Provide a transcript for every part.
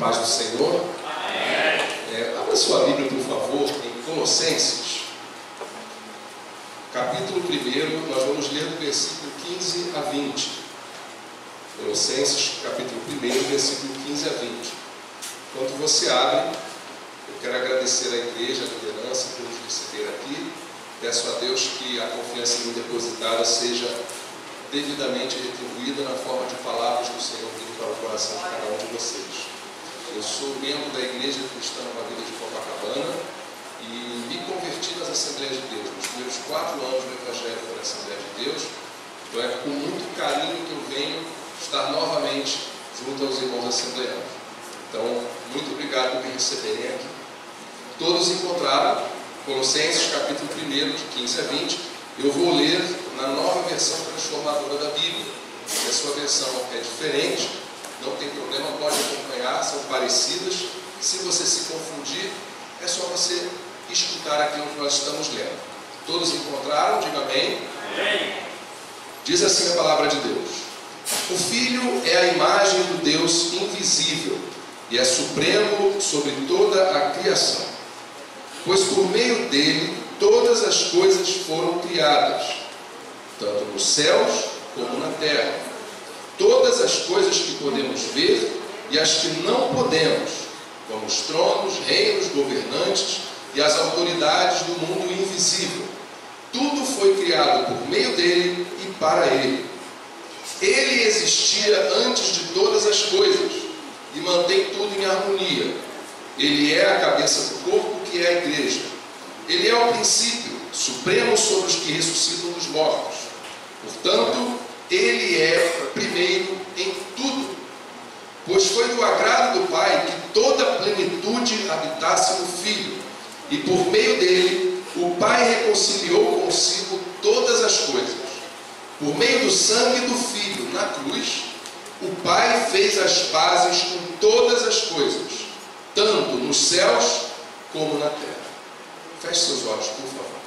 Paz do Senhor. Abra sua Bíblia, por favor, em Colossenses, capítulo 1, nós vamos ler do versículo 15 a 20. Colossenses, capítulo 1, versículo 15 a 20. Enquanto você abre, eu quero agradecer à igreja, à liderança, por nos receber aqui. Peço a Deus que a confiança em mim depositada seja devidamente retribuída na forma de palavras que o Senhor vindo para o coração de cada um de vocês. Eu sou membro da Igreja Cristã Nova Vida de Copacabana e me converti nas Assembleias de Deus, nos primeiros 4 anos do Evangelho da Assembleia de Deus. Então é com muito carinho que eu venho estar novamente junto aos irmãos assembleanos. Então, muito obrigado por me receberem aqui. Todos encontraram Colossenses, capítulo 1, de 15 a 20. Eu vou ler na nova versão transformadora da Bíblia. Se a sua versão é diferente, não tem problema, pode acompanhar, são parecidas. Se você se confundir, é só você escutar aquilo que nós estamos lendo. Todos encontraram? Diga amém. Amém. Diz assim a palavra de Deus: o Filho é a imagem do Deus invisível e é supremo sobre toda a criação, pois por meio dele todas as coisas foram criadas, tanto nos céus como na terra. Todas as coisas que podemos ver e as que não podemos, como os tronos, reinos, governantes e as autoridades do mundo invisível. Tudo foi criado por meio dele e para ele. Ele existia antes de todas as coisas e mantém tudo em harmonia. Ele é a cabeça do corpo, que é a igreja. Ele é o princípio supremo sobre os que ressuscitam dos mortos. Portanto, ele é primeiro em tudo, pois foi do agrado do Pai que toda a plenitude habitasse no Filho, e por meio dele o Pai reconciliou consigo todas as coisas. Por meio do sangue do Filho na cruz, o Pai fez as pazes com todas as coisas, tanto nos céus como na terra. Feche seus olhos, por favor.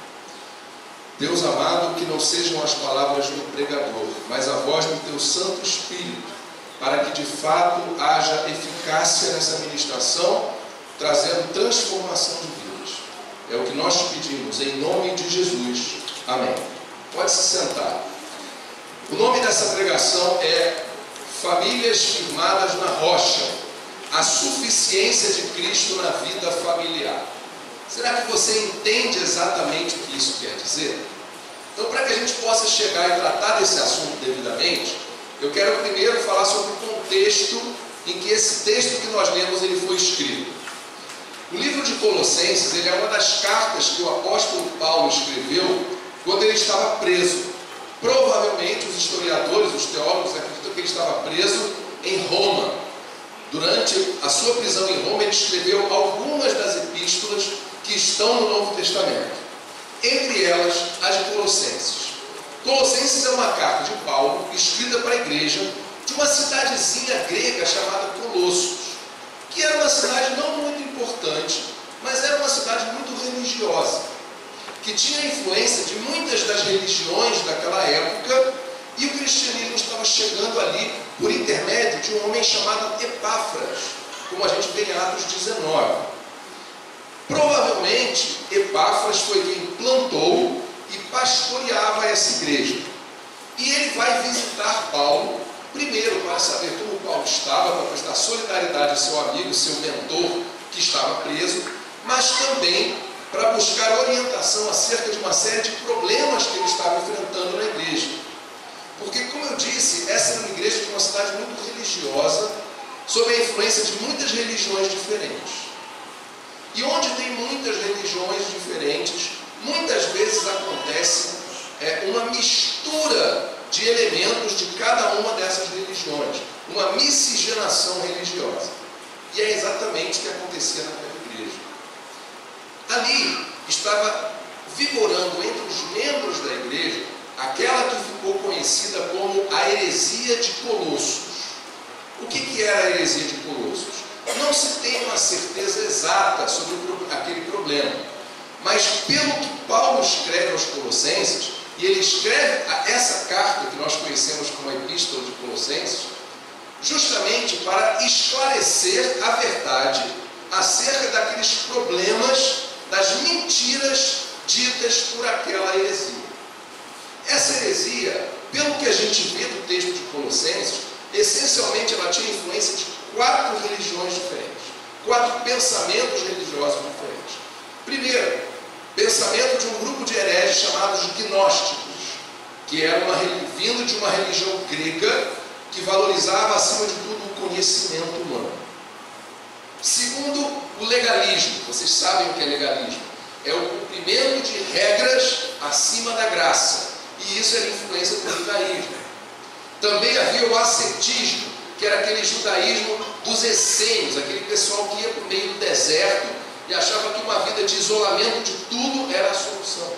Deus amado, que não sejam as palavras do pregador, mas a voz do teu Santo Espírito, para que de fato haja eficácia nessa ministração, trazendo transformação de vidas. É o que nós pedimos, em nome de Jesus. Amém. Pode se sentar. O nome dessa pregação é Famílias Firmadas na Rocha, a suficiência de Cristo na vida familiar. Será que você entende exatamente o que isso quer dizer? Então, para que a gente possa chegar e tratar desse assunto devidamente, eu quero primeiro falar sobre o contexto em que esse texto que nós lemos ele foi escrito. O livro de Colossenses ele é uma das cartas que o apóstolo Paulo escreveu quando ele estava preso. Provavelmente os historiadores, os teólogos acreditam que ele estava preso em Roma. Durante a sua prisão em Roma, ele escreveu algumas das epístolas que estão no Novo Testamento. Entre elas, as de Colossenses. Colossenses é uma carta de Paulo, escrita para a igreja de uma cidadezinha grega chamada Colossos, que era uma cidade não muito importante, mas era uma cidade muito religiosa, que tinha influência de muitas das religiões daquela época, e o cristianismo estava chegando ali por intermédio de um homem chamado Epáfras, como a gente vê em Atos 19. Provavelmente, Epáfras foi quem plantou e pastoreava essa igreja. E ele vai visitar Paulo, primeiro para saber como Paulo estava, para prestar solidariedade ao seu amigo, seu mentor, que estava preso, mas também para buscar orientação acerca de uma série de problemas que ele estava enfrentando na igreja. Porque, como eu disse, essa era uma igreja de uma cidade muito religiosa, sob a influência de muitas religiões diferentes. E onde tem muitas religiões diferentes, muitas vezes acontece uma mistura de elementos de cada uma dessas religiões, uma miscigenação religiosa. E é exatamente o que acontecia naquela igreja. Ali estava vigorando entre os membros da igreja aquela que ficou conhecida como a heresia de Colossos. O que era a heresia de Colossos? Não se tem uma certeza exata sobre aquele problema, mas pelo que Paulo escreve aos Colossenses, e ele escreve essa carta que nós conhecemos como a Epístola de Colossenses, justamente para esclarecer a verdade acerca daqueles problemas, das mentiras ditas por aquela heresia. Essa heresia, pelo que a gente vê do texto de Colossenses, essencialmente ela tinha influência de 4 religiões diferentes, 4 pensamentos religiosos diferentes. Primeiro, pensamento de um grupo de hereges chamados gnósticos, que era vindo de uma religião grega que valorizava acima de tudo o conhecimento humano. Segundo, o legalismo. Vocês sabem o que é legalismo? É o cumprimento de regras acima da graça. E isso era influência do judaísmo. Também havia o ascetismo, que era aquele judaísmo dos essênios, aquele pessoal que ia para o meio do deserto e achava que uma vida de isolamento de tudo era a solução.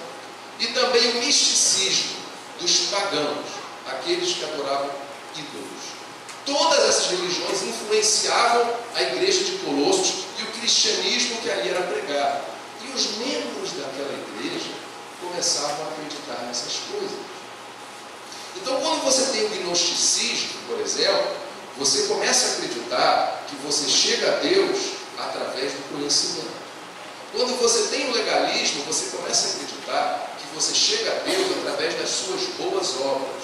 E também o misticismo dos pagãos, aqueles que adoravam ídolos. Todas essas religiões influenciavam a igreja de Colossos e o cristianismo que ali era pregado. E os membros daquela igreja começavam a acreditar nessas coisas. Então, quando você tem o gnosticismo, por exemplo, você começa a acreditar que você chega a Deus através do conhecimento. Quando você tem o legalismo, você começa a acreditar que você chega a Deus através das suas boas obras.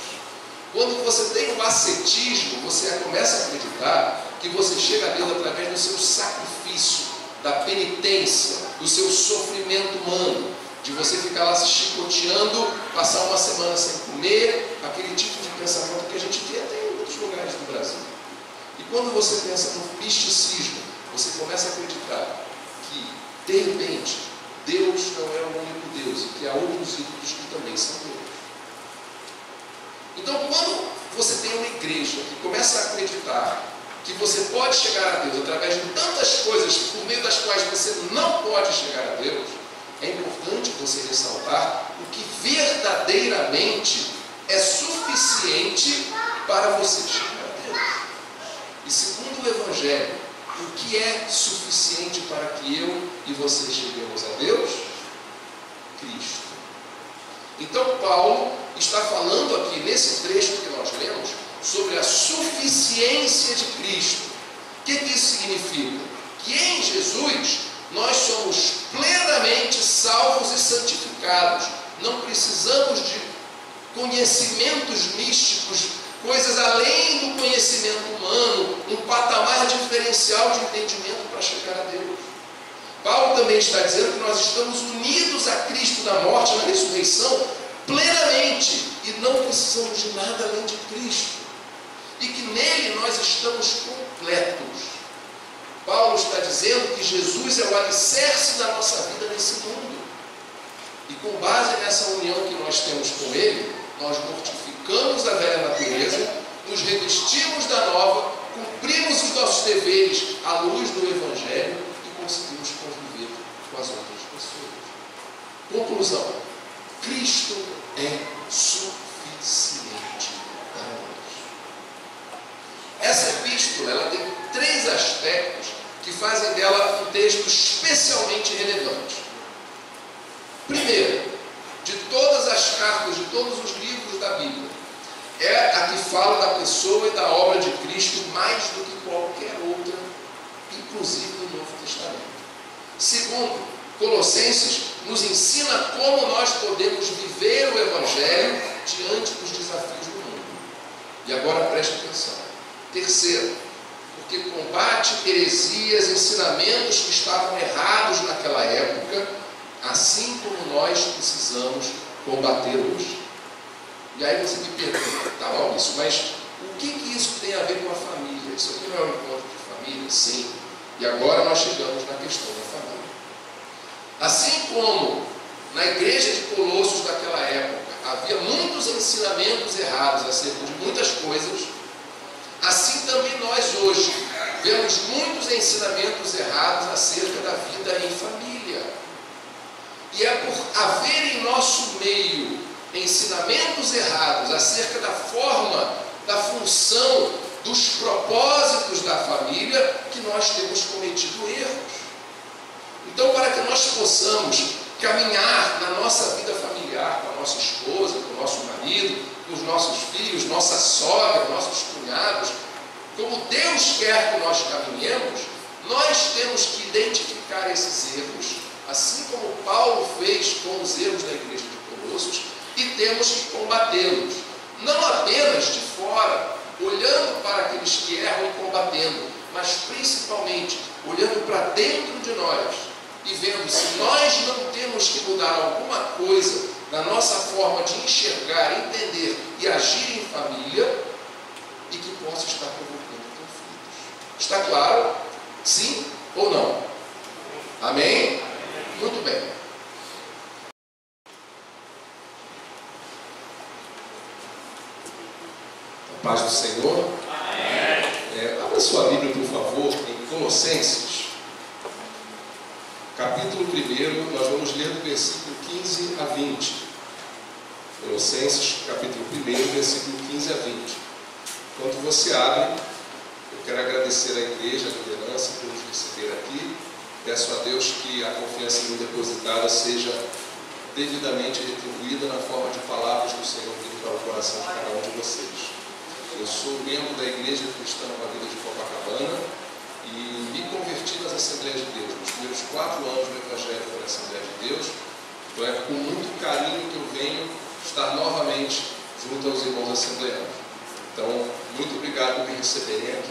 Quando você tem o ascetismo, você começa a acreditar que você chega a Deus através do seu sacrifício, da penitência, do seu sofrimento humano, de você ficar lá se chicoteando, passar uma semana sem comer, aquele tipo de pensamento que a gente vê até em outros lugares do Brasil. E quando você pensa no misticismo, você começa a acreditar que, de repente, Deus não é o único Deus e que há outros ídolos que também são Deus. Então, quando você tem uma igreja que começa a acreditar que você pode chegar a Deus através de tantas coisas por meio das quais você não pode chegar a Deus, é importante você ressaltar o que verdadeiramente é suficiente para você chegar a Deus. E segundo o Evangelho, o que é suficiente para que eu e você cheguemos a Deus? Cristo. Então Paulo está falando aqui nesse trecho que nós lemos sobre a suficiência de Cristo. O que isso significa? Que em Jesus nós somos plenamente salvos e santificados. Não precisamos de conhecimentos místicos, coisas além do conhecimento humano, um patamar diferencial de entendimento para chegar a Deus. Paulo também está dizendo que nós estamos unidos a Cristo na morte, na ressurreição, plenamente, e não precisamos de nada além de Cristo, e que nele nós estamos completos. Paulo está dizendo que Jesus é o alicerce da nossa vida nesse mundo, e com base nessa união que nós temos com ele, nós mortificamos a velha natureza, nos revestimos da nova, cumprimos os nossos deveres à luz do Evangelho e conseguimos conviver com as outras pessoas. Conclusão: Cristo é suficiente para nós. Essa epístola ela tem 3 aspectos que fazem dela um texto especialmente relevante. Primeiro, de todas as cartas, de todos os livros da Bíblia, é a que fala da pessoa e da obra de Cristo mais do que qualquer outra, inclusive no Novo Testamento. Segundo, Colossenses nos ensina como nós podemos viver o Evangelho diante dos desafios do mundo. E agora preste atenção. Terceiro, porque combate heresias, ensinamentos que estavam errados naquela época, assim como nós precisamos combater hoje. E aí você me pergunta, tá, Maurício, mas o que isso tem a ver com a família? Isso aqui não é um encontro de família? Sim. E agora nós chegamos na questão da família. Assim como na igreja de Colossos daquela época havia muitos ensinamentos errados acerca de muitas coisas, assim também nós hoje vemos muitos ensinamentos errados acerca da vida em família. E é por haver em nosso meio ensinamentos errados acerca da forma, da função, dos propósitos da família que nós temos cometido erros. Então, para que nós possamos caminhar na nossa vida familiar, com a nossa esposa, com o nosso marido, com os nossos filhos, nossa sogra, nossos cunhados, como Deus quer que nós caminhemos, nós temos que identificar esses erros, assim como Paulo fez com os erros da igreja de Colossos, e temos que combatê-los, não apenas de fora, olhando para aqueles que erram e combatendo, mas principalmente olhando para dentro de nós e vendo se nós não temos que mudar alguma coisa na nossa forma de enxergar, entender e agir em família, e que possa estar provocando conflitos. Está claro? Sim ou não? Amém? Muito bem. A paz do Senhor. Abra sua Bíblia, por favor, em Colossenses, capítulo 1, nós vamos ler do versículo 15 a 20. Colossenses, capítulo 1, versículo 15 a 20. Enquanto você abre, eu quero agradecer à igreja, à liderança, por nos receber aqui. Peço a Deus que a confiança em mim depositada seja devidamente retribuída na forma de palavras do Senhor vindo para o coração de cada um de vocês. Eu sou membro da Igreja Cristã Nova Vida de Copacabana e me converti nas Assembleias de Deus. Nos primeiros 4 anos do Evangelho foi na Assembleia de Deus. Então é com muito carinho que eu venho estar novamente junto aos irmãos assembleanos. Então, muito obrigado por me receberem aqui.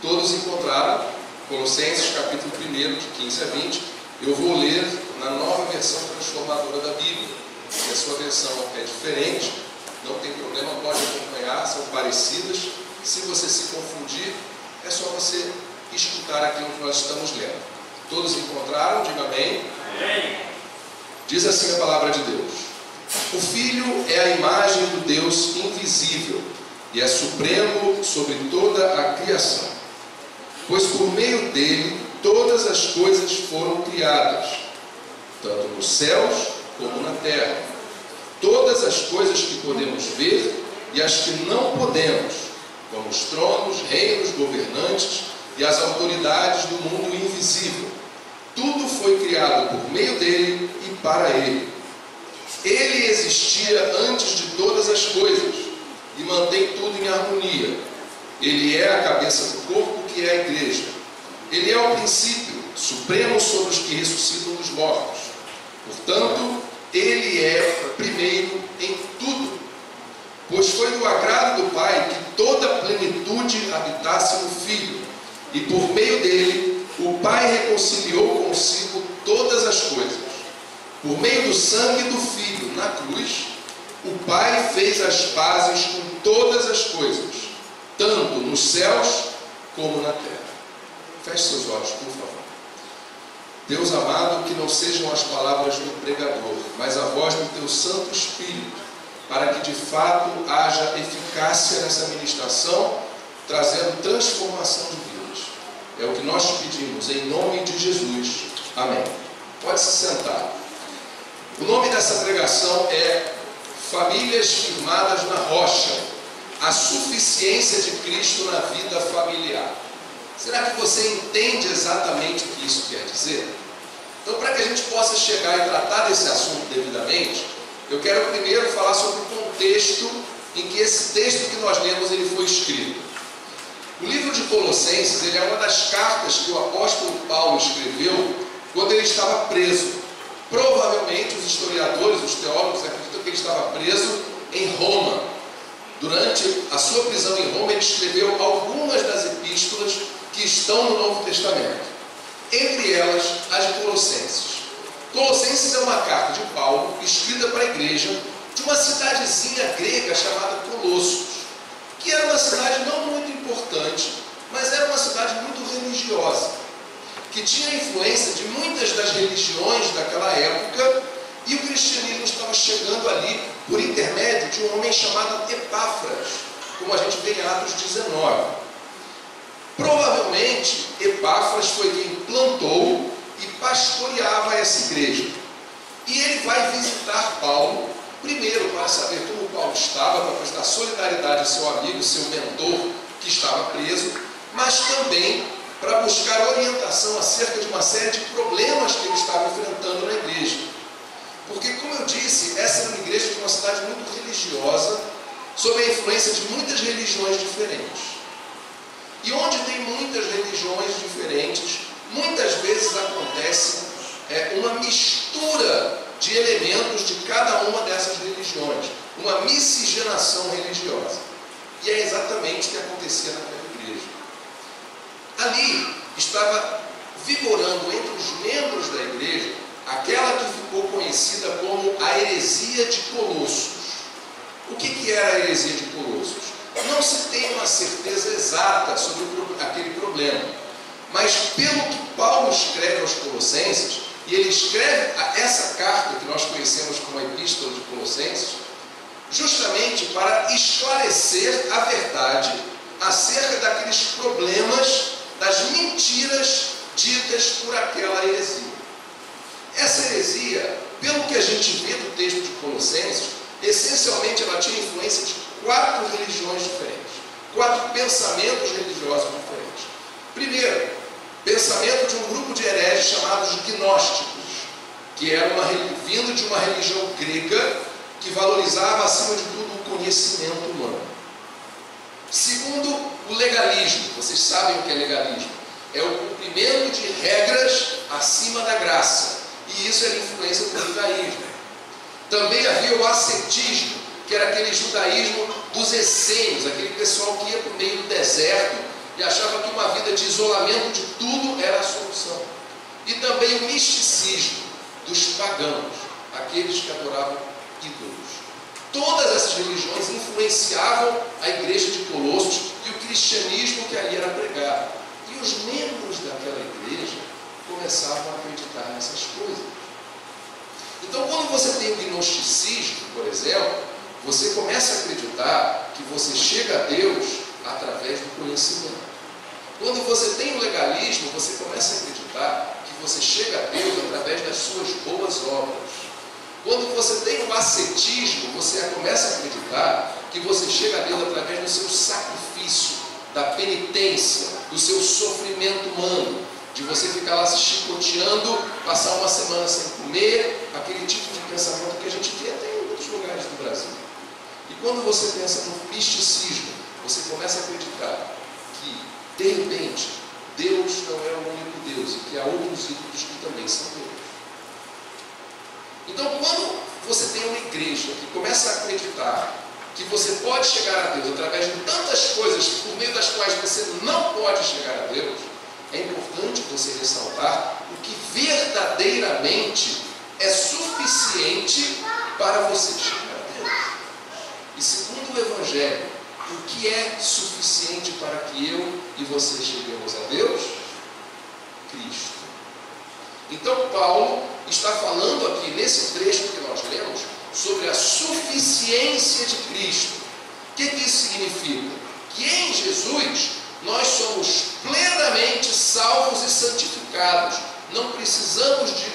Todos encontraram Colossenses, capítulo 1, de 15 a 20. Eu vou ler na nova versão transformadora da Bíblia. Se a sua versão é diferente, não tem problema, pode acompanhar, são parecidas. Se você se confundir, é só você escutar aquilo que nós estamos lendo. Todos encontraram? Diga amém. Amém. Diz assim a palavra de Deus: o Filho é a imagem do Deus invisível e é supremo sobre toda a criação, pois por meio dele todas as coisas foram criadas, tanto nos céus como na terra. Todas as coisas que podemos ver e as que não podemos, como os tronos, reinos, governantes e as autoridades do mundo invisível. Tudo foi criado por meio dele e para ele. Ele existia antes de todas as coisas e mantém tudo em harmonia. Ele é a cabeça do corpo, que é a igreja. Ele é o princípio supremo sobre os que ressuscitam dos mortos. Portanto, ele é primeiro em tudo, pois foi do agrado do Pai que toda a plenitude habitasse no Filho, e por meio dele o Pai reconciliou consigo todas as coisas. Por meio do sangue do Filho na cruz, o Pai fez as pazes com todas as coisas, tanto nos céus como na terra. Feche seus olhos, por favor. Deus amado, que não sejam as palavras do pregador, mas a voz do teu Santo Espírito, para que de fato haja eficácia nessa ministração, trazendo transformação de vidas. É o que nós te pedimos, em nome de Jesus. Amém. Pode se sentar. O nome dessa pregação é Famílias Firmadas na Rocha, a suficiência de Cristo na vida familiar. Será que você entende exatamente o que isso quer dizer? Então, para que a gente possa chegar e tratar desse assunto devidamente, eu quero primeiro falar sobre o contexto em que esse texto que nós lemos ele foi escrito. O livro de Colossenses ele é uma das cartas que o apóstolo Paulo escreveu quando ele estava preso. Provavelmente os historiadores, os teólogos acreditam que ele estava preso em Roma. Durante a sua prisão em Roma, ele escreveu algumas das epístolas que estão no Novo Testamento. Entre elas, as de Colossenses. Colossenses é uma carta de Paulo, escrita para a igreja de uma cidadezinha grega chamada Colossos, que era uma cidade não muito importante, mas era uma cidade muito religiosa, que tinha influência de muitas das religiões daquela época, e o cristianismo estava chegando ali por intermédio de um homem chamado Epáfras, como a gente vê em Atos 19. Provavelmente, Epáfras foi quem plantou e pastoreava essa igreja. E ele vai visitar Paulo, primeiro para saber como Paulo estava, para prestar solidariedade ao seu amigo, seu mentor, que estava preso, mas também para buscar orientação acerca de uma série de problemas que ele estava enfrentando na igreja. Porque, como eu disse, essa era uma igreja de uma cidade muito religiosa, sob a influência de muitas religiões diferentes. tem muitas religiões diferentes, muitas vezes acontece uma mistura de elementos de cada uma dessas religiões, uma miscigenação religiosa. E é exatamente o que acontecia naquela igreja. Ali estava vigorando entre os membros da igreja aquela que ficou conhecida como a heresia de Colossos. O que era a heresia de Colossos? Não se tem uma certeza exata sobre aquele problema, mas pelo que Paulo escreve aos Colossenses, e ele escreve essa carta que nós conhecemos como a Epístola de Colossenses, justamente para esclarecer a verdade acerca daqueles problemas, das mentiras ditas por aquela heresia. Essa heresia, pelo que a gente vê do texto de Colossenses, essencialmente ela tinha influência de 4 religiões diferentes, 4 pensamentos religiosos diferentes. Primeiro, pensamento de um grupo de hereges chamados gnósticos, que era vindo de uma religião grega que valorizava acima de tudo o conhecimento humano. Segundo, o legalismo. Vocês sabem o que é legalismo? É o cumprimento de regras acima da graça, e isso era influência do judaísmo. Também havia o ascetismo, que era aquele judaísmo dos essênios, aquele pessoal que ia para o meio do deserto e achava que uma vida de isolamento de tudo era a solução. E também o misticismo dos pagãos, aqueles que adoravam ídolos. Todas essas religiões influenciavam a igreja de Colossos e o cristianismo que ali era pregado. E os membros daquela igreja começavam a acreditar nessas coisas. Então, quando você tem o gnosticismo, por exemplo, você começa a acreditar que você chega a Deus através do conhecimento. Quando você tem o legalismo, você começa a acreditar que você chega a Deus através das suas boas obras. Quando você tem o ascetismo, você começa a acreditar que você chega a Deus através do seu sacrifício, da penitência, do seu sofrimento humano, de você ficar lá se chicoteando, passar uma semana sem comer, aquele tipo de pensamento que a gente vê até em outros lugares do Brasil. E quando você pensa no misticismo, você começa a acreditar que, de repente, Deus não é o único Deus e que há outros ídolos que também são Deus. Então, quando você tem uma igreja que começa a acreditar que você pode chegar a Deus através de tantas coisas por meio das quais você não pode chegar a Deus, é importante você ressaltar o que verdadeiramente é suficiente para você chegar a Deus. E segundo o Evangelho, o que é suficiente para que eu e você cheguemos a Deus? Cristo. Então Paulo está falando aqui nesse trecho que nós lemos sobre a suficiência de Cristo. O que isso significa? Que em Jesus nós somos plenamente salvos e santificados. Não precisamos de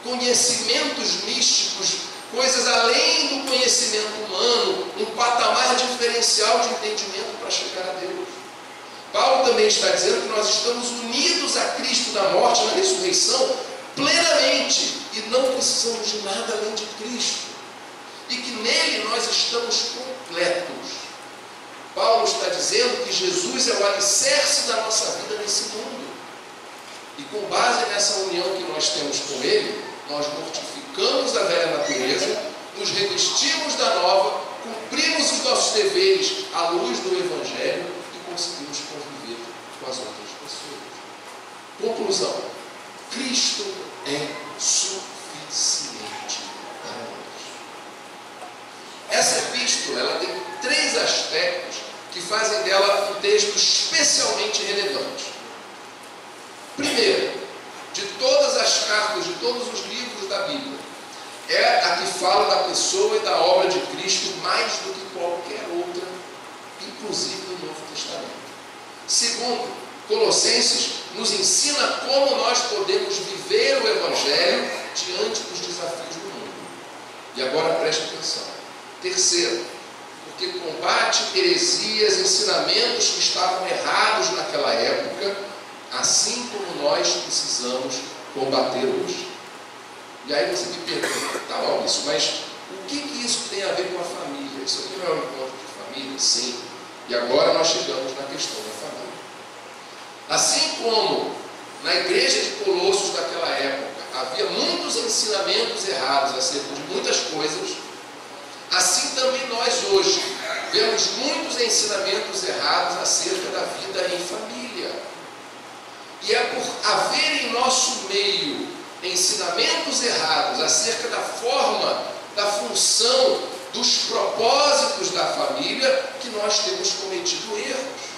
conhecimentos místicos, coisas além do conhecimento humano, um patamar diferencial de entendimento para chegar a Deus. Paulo também está dizendo que nós estamos unidos a Cristo na morte e na ressurreição plenamente e não precisamos de nada além de Cristo. E que nele nós estamos completos. Paulo está dizendo que Jesus é o alicerce da nossa vida nesse mundo. E com base nessa união que nós temos com Ele, nós mortificamos a velha natureza, nos revestimos da nova, cumprimos os nossos deveres à luz do Evangelho e conseguimos conviver com as outras pessoas. Conclusão: Cristo é suficiente para nós. Essa epístola ela tem 3 aspectos que fazem dela um texto especialmente relevante. Primeiro, de todas as cartas, de todos os livros da Bíblia, é a que fala da pessoa e da obra de Cristo mais do que qualquer outra, inclusive no Novo Testamento. Segundo, Colossenses nos ensina como nós podemos viver o Evangelho diante dos desafios do mundo. E agora preste atenção. Terceiro, porque combate heresias, ensinamentos que estavam errados naquela época, assim como nós precisamos combater hoje. E aí você me pergunta, tá bom, isso, mas o que isso tem a ver com a família? Isso aqui não é um encontro de família? Sim. E agora nós chegamos na questão da família. Assim como na igreja de Colossos daquela época havia muitos ensinamentos errados acerca de muitas coisas, assim também nós hoje vemos muitos ensinamentos errados acerca da vida em família. E é por haver em nosso meio ensinamentos errados acerca da forma, da função, dos propósitos da família que nós temos cometido erros.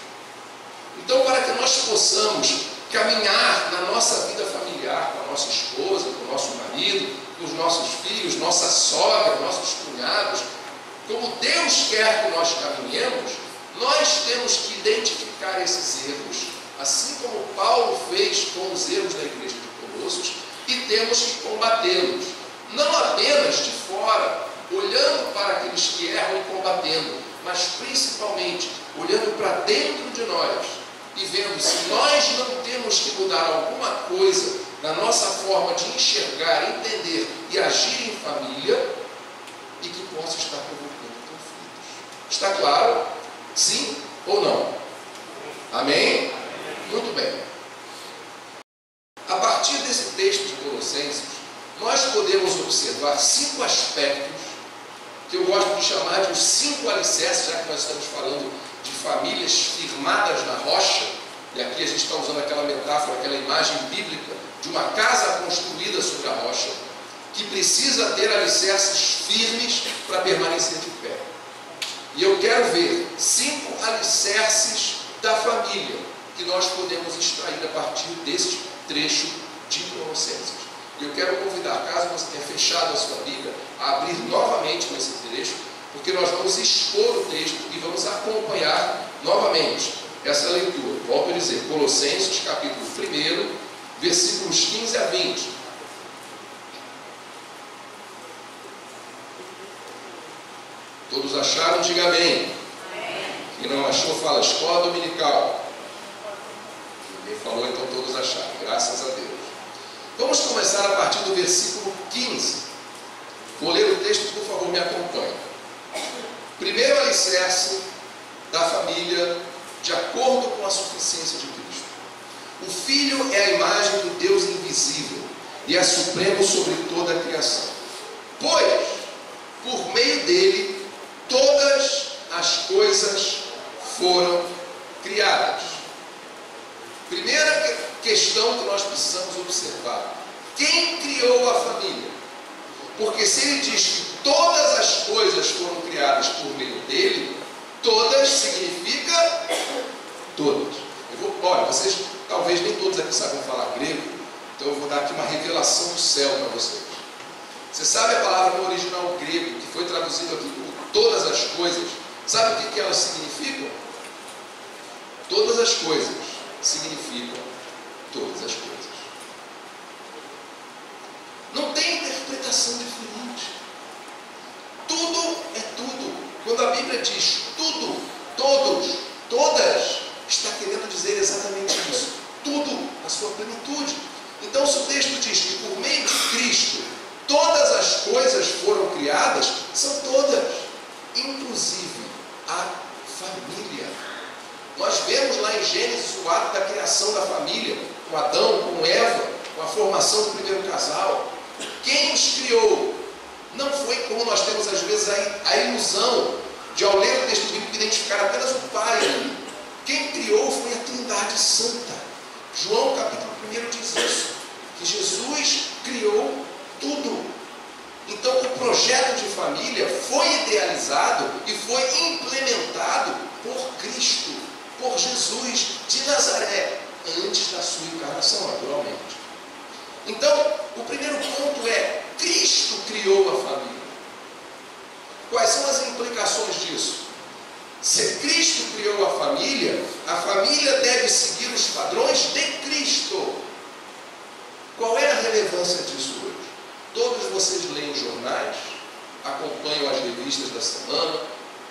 Então, para que nós possamos caminhar na nossa vida familiar, com a nossa esposa, com o nosso marido, com os nossos filhos, nossa sogra, nossos cunhados, como Deus quer que nós caminhemos, nós temos que identificar esses erros, assim como Paulo fez com os erros da igreja de Colossos, e temos que combatê-los, não apenas de fora, olhando para aqueles que erram e combatendo, mas principalmente olhando para dentro de nós e vendo se nós não temos que mudar alguma coisa na nossa forma de enxergar, entender e agir em família e que possa estar provocando conflitos. Está claro? Sim ou não? Amém? Muito bem. A partir desse texto de Colossenses, nós podemos observar 5 aspectos que eu gosto de chamar de os 5 alicerces, já que nós estamos falando de famílias firmadas na rocha, e aqui a gente está usando aquela metáfora, aquela imagem bíblica de uma casa construída sobre a rocha, que precisa ter alicerces firmes para permanecer de pé. E eu quero ver 5 alicerces da família que nós podemos extrair a partir desse trecho de Colossenses. E eu quero convidar, caso você tenha fechado a sua Bíblia, a abrir novamente nesse trecho, porque nós vamos expor o texto e vamos acompanhar novamente essa leitura. Volto a dizer, Colossenses capítulo 1, versículos 15 a 20. Todos acharam? Diga amém. Quem não achou, fala escola dominical. Quem falou, então todos acharam. Graças a Deus. Vamos começar a partir do versículo 15. Vou ler o texto, por favor, me acompanhe. Primeiro alicerce da família, de acordo com a suficiência de Cristo. O Filho é a imagem do Deus invisível e é supremo sobre toda a criação. Pois, por meio dele, todas as coisas foram criadas. Primeira questão que nós precisamos observar: quem criou a família? Porque se ele diz que todas as coisas foram criadas por meio dele, todas significa todas. Olha, vocês talvez nem todos aqui sabem falar grego, então eu vou dar aqui uma revelação do céu para vocês. Você sabe a palavra no original grego, que foi traduzida aqui por todas as coisas? Sabe o que elas significam? Todas as coisas significam todas as coisas. Não tem interpretação diferente. Tudo é tudo. Quando a Bíblia diz tudo, todos, todas, está querendo dizer exatamente isso. Tudo na sua plenitude. Então, se o texto diz que por meio de Cristo todas as coisas foram criadas, são todas, inclusive a família. Nós vemos lá em Gênesis o ato da criação da família, com Adão, com Eva, com a formação do primeiro casal. Quem os criou? Não foi como nós temos às vezes a ilusão de, ao ler o texto bíblico, identificar apenas o Pai. Quem criou foi a Trindade Santa. João capítulo 1 diz isso, que Jesus criou tudo. Então o projeto de família foi idealizado e foi implementado por Cristo, por Jesus de Nazaré, antes da sua encarnação, naturalmente. Então, o primeiro ponto é: Cristo criou a família. Quais são as implicações disso? Se Cristo criou a família deve seguir os padrões de Cristo. Qual é a relevância disso hoje? Todos vocês leem jornais, acompanham as revistas da semana,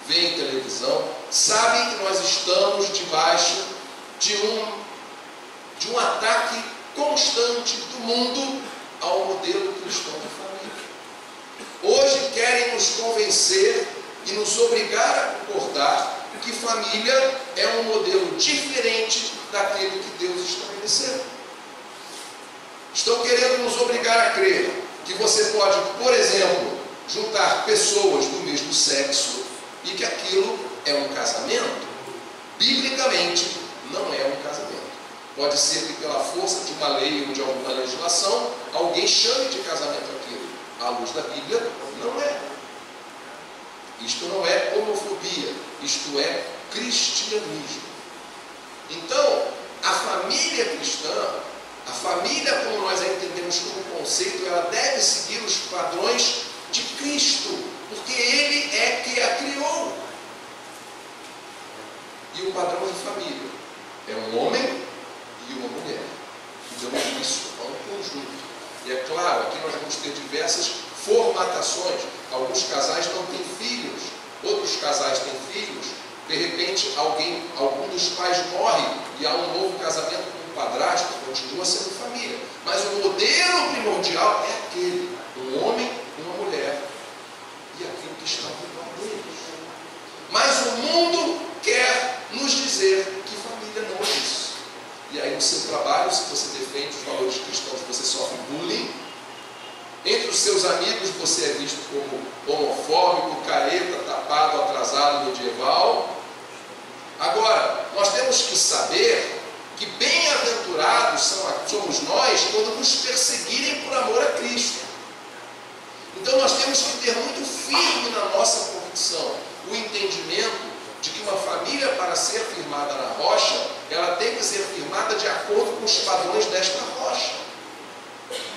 veem televisão, sabem que nós estamos debaixo de um ataque constante do mundo ao modelo cristão de família. Hoje querem nos convencer e nos obrigar a concordar que família é um modelo diferente daquele que Deus estabeleceu. Estão querendo nos obrigar a crer que você pode, por exemplo, juntar pessoas do mesmo sexo e que aquilo é um casamento. Biblicamente, não é um casamento. Pode ser que pela força de uma lei ou de alguma legislação, alguém chame de casamento aquilo. À luz da Bíblia, não é. Isto não é homofobia, isto é cristianismo. Então, a família cristã, a família como nós a entendemos como conceito, ela deve seguir os padrões de Cristo, porque Ele é que a criou. E o padrão de família é um homem e uma mulher. Então isso é um conjunto. E é claro, aqui nós vamos ter diversas formatações. Alguns casais não têm filhos, outros casais têm filhos. De repente, algum dos pais morre e há um novo casamento com o padrasto, continua sendo família. Mas o modelo primordial é aquele: um homem e uma mulher, e aquilo que está por deles. Mas o mundo quer nos dizer que família não é isso. E aí no seu trabalho, se você defende os valores cristãos, você sofre bullying. Entre os seus amigos você é visto como homofóbico, careta, tapado, atrasado, medieval. Agora, nós temos que saber que bem-aventurados somos nós quando nos perseguirem por amor a Cristo. Então nós temos que ter muito firme na nossa convicção o entendimento de que uma família, para ser firmada na rocha, ela tem que ser firmada de acordo com os padrões desta rocha.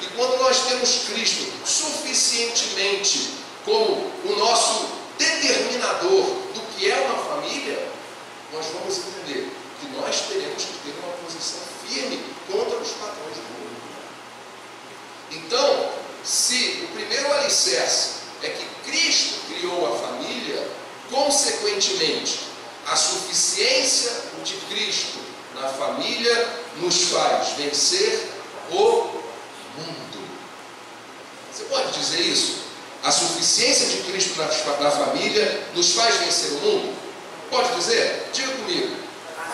E quando nós temos Cristo suficientemente como o nosso determinador do que é uma família, nós vamos entender que nós teremos que ter uma posição firme contra os padrões do mundo. Então, se o primeiro alicerce é que Cristo criou a família, consequentemente, a suficiência de Cristo na família nos faz vencer o mundo. Você pode dizer isso? A suficiência de Cristo na família nos faz vencer o mundo? Pode dizer? Diga comigo.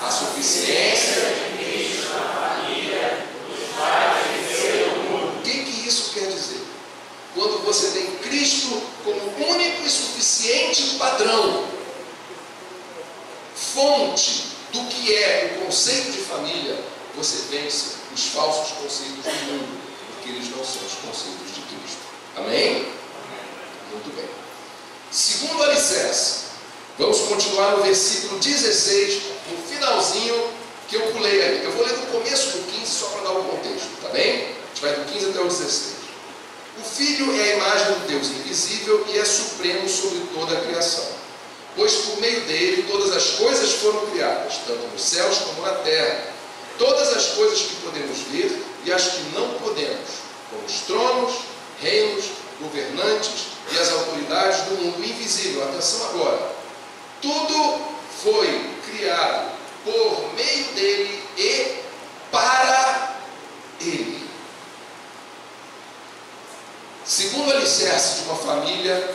A suficiência de Cristo na família nos faz vencer o mundo. O que isso quer dizer? Quando você tem Cristo como único e suficiente padrão, fonte do que é o conceito de família, você vence os falsos conceitos do mundo, porque eles não são os conceitos de Cristo. Amém? Muito bem. Segundo alicerce, vamos continuar no versículo 16, no finalzinho que eu pulei ali. Eu vou ler do começo do 15 só para dar o contexto, tá bem? A gente vai do 15 até o 16. O Filho é a imagem do Deus invisível e é supremo sobre toda a criação. Pois por meio dele todas as coisas foram criadas, tanto nos céus como na terra. Todas as coisas que podemos ver e as que não podemos, como os tronos, reinos, governantes e as autoridades do mundo invisível. Atenção agora. Tudo foi criado por meio dele e para ele. Segundo alicerce de uma família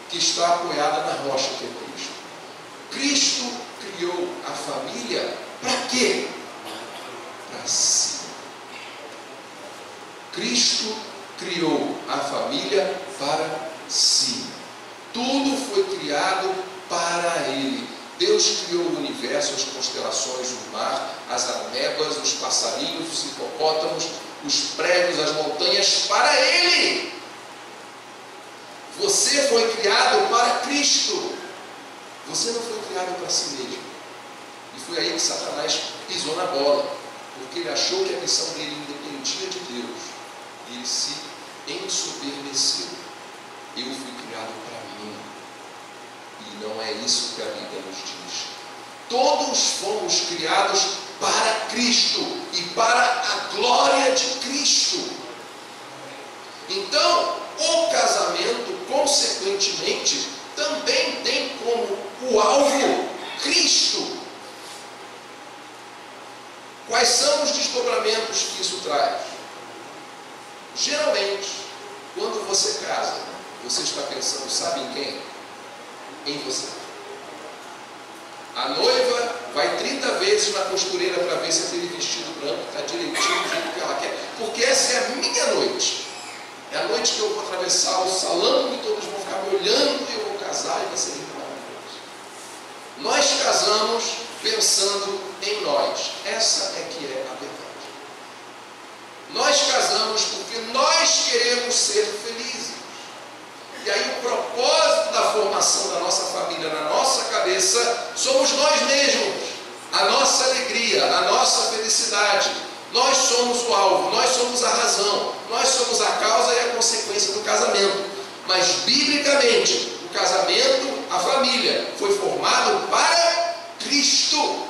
que está apoiada na rocha que é Cristo. Cristo criou a família para quê? Para si. Cristo criou a família para si. Tudo foi criado para Ele. Deus criou o universo, as constelações, o mar, as amebas, os passarinhos, os hipopótamos, os pregos, as montanhas, para Ele. Você foi criado para Cristo. Você não foi criado para si mesmo. E foi aí que Satanás pisou na bola, porque ele achou que a missão dele independia de Deus. E ele se ensoberbeceu. Eu fui criado para mim. E não é isso que a Bíblia nos diz. Todos fomos criados para Cristo e para a glória de Cristo. Então, o casamento, consequentemente, também tem como o alvo Cristo. Quais são os desdobramentos que isso traz? Geralmente, quando você casa, você está pensando, sabe em quem? Em você. A noiva vai 30 vezes na costureira para ver se aquele vestido branco está direitinho do jeito que ela quer, porque essa é a minha noite. É a noite que eu vou atravessar o salão e todos vão ficar me olhando e eu vou casar e vai ser lindo, maravilhoso. Nós casamos pensando em nós. Essa é que é a verdade. Nós casamos porque nós queremos ser felizes. E aí o propósito da formação da nossa família na nossa cabeça somos nós mesmos. A nossa alegria, a nossa felicidade. Nós somos o alvo, nós somos a razão, nós somos a causa e a consequência do casamento. Mas biblicamente, o casamento, a família, foi formado para Cristo.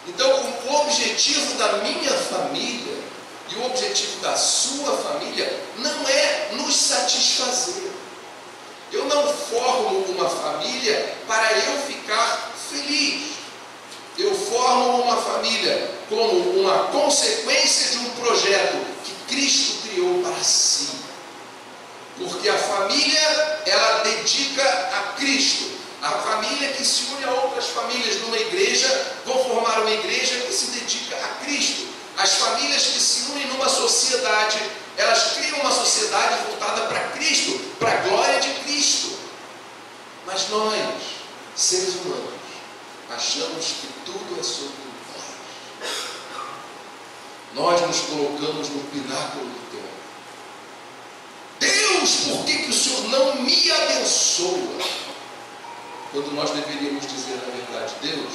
Então, o objetivo da minha família e o objetivo da sua família não é nos satisfazer. Eu não formo uma família para eu ficar feliz. Eu formo uma família como uma consequência de um projeto que Cristo criou para si. Porque a família, ela dedica a Cristo. A família que se une a outras famílias numa igreja, vão formar uma igreja que se dedica a Cristo. As famílias que se unem numa sociedade, elas criam uma sociedade voltada para Cristo, para a glória de Cristo. Mas nós, seres humanos, achamos que tudo é sobre nós. Nós nos colocamos no pináculo do tempo. Deus, por que o Senhor não me abençoa? Quando nós deveríamos dizer na verdade, Deus,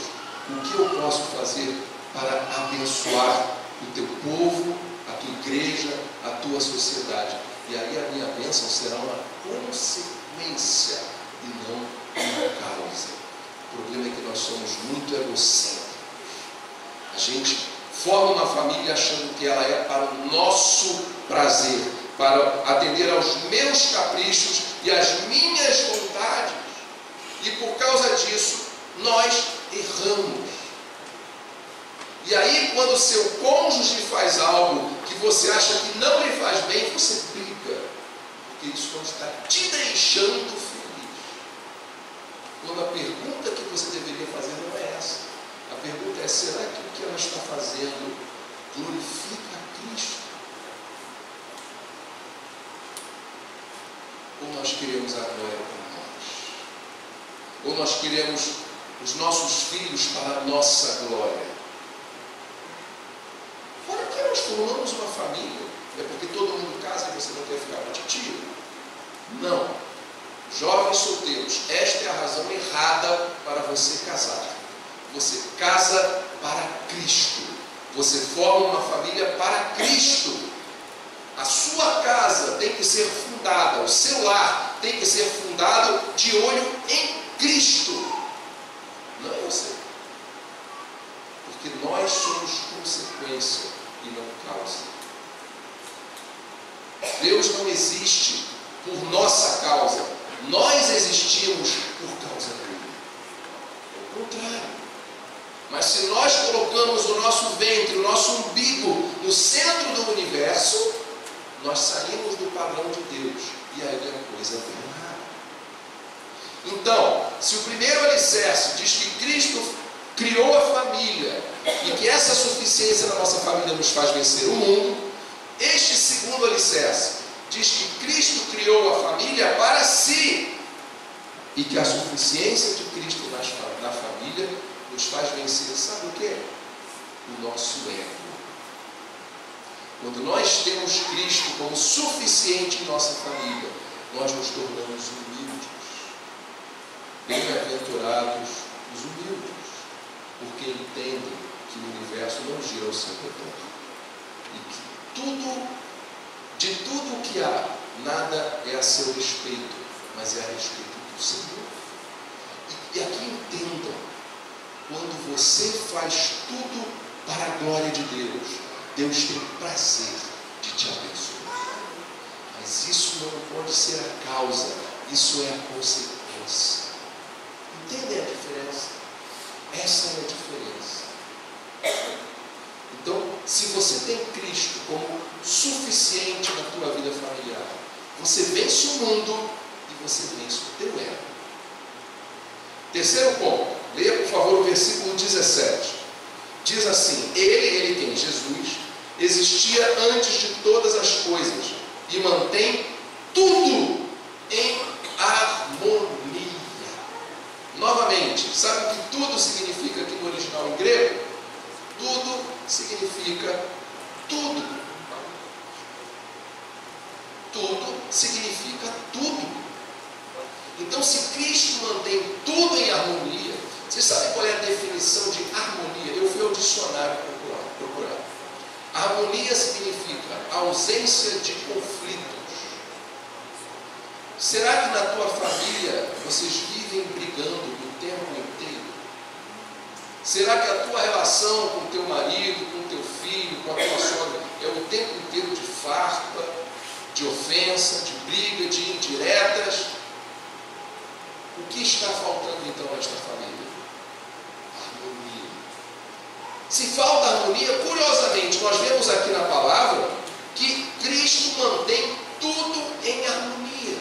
o que eu posso fazer para abençoar o teu povo, a tua igreja, a tua sociedade? E aí a minha bênção será uma consequência e não uma causa. O problema é que nós somos muito egocêntricos. A gente forma uma família achando que ela é para o nosso prazer, para atender aos meus caprichos e às minhas vontades. E por causa disso, nós erramos. E aí, quando o seu cônjuge faz algo que você acha que não lhe faz bem, você briga. Porque isso não está te deixando feliz. Quando a pergunta que você deveria fazer não é essa. A pergunta é, será que o que ela está fazendo glorifica a Cristo? Ou nós queremos a glória para nós? Ou nós queremos os nossos filhos para a nossa glória? Fora que nós formamos uma família, é porque todo mundo casa e você não quer ficar com titio? Não. Jovens solteiros, esta é a razão errada para você casar. Você casa para Cristo. Você forma uma família para Cristo. A sua casa tem que ser fundada, o seu lar tem que ser fundado de olho em Cristo. Não é você. Porque nós somos consequência e não causa. Deus não existe por nossa causa. Nós existimos por causa dele. É o contrário. Mas se nós colocamos o nosso ventre, o nosso umbigo no centro do universo, nós saímos do padrão de Deus. E aí a coisa vem errada. Então, se o primeiro alicerce diz que Cristo criou a família e que essa suficiência da nossa família nos faz vencer o mundo, este segundo alicerce diz que Cristo criou a família para si e que a suficiência de Cristo na família nos faz vencer, sabe o que? O nosso ego. Quando nós temos Cristo como suficiente em nossa família, nós nos tornamos humildes. Bem-aventurados os humildes, porque entendem que o universo não gira ao seu redor e que de tudo o que há, nada é a seu respeito, mas é a respeito do Senhor. E aqui entendam, quando você faz tudo para a glória de Deus, Deus tem prazer de te abençoar. Mas isso não pode ser a causa, isso é a consequência. Entendem a diferença? Essa é a diferença. Então, se você tem Cristo como suficiente na tua vida familiar, você vence o mundo e você vence o teu ego. Terceiro ponto, leia por favor o versículo 17. Diz assim: ele quem? Jesus, existia antes de todas as coisas e mantém tudo em harmonia. Novamente, sabe o que tudo significa aqui no original em grego? Tudo significa tudo. Tudo significa tudo. Então, se Cristo mantém tudo em harmonia, vocês sabem qual é a definição de harmonia? Eu fui ao dicionário procurar. Harmonia significa ausência de conflitos. Será que na tua família vocês vivem brigando o tempo inteiro? Será que a tua relação com o teu marido, com o teu filho, com a tua sogra é o tempo inteiro de farpa, de ofensa, de briga, de indiretas? O que está faltando então nesta família? Harmonia. Se falta harmonia, curiosamente, nós vemos aqui na palavra que Cristo mantém tudo em harmonia.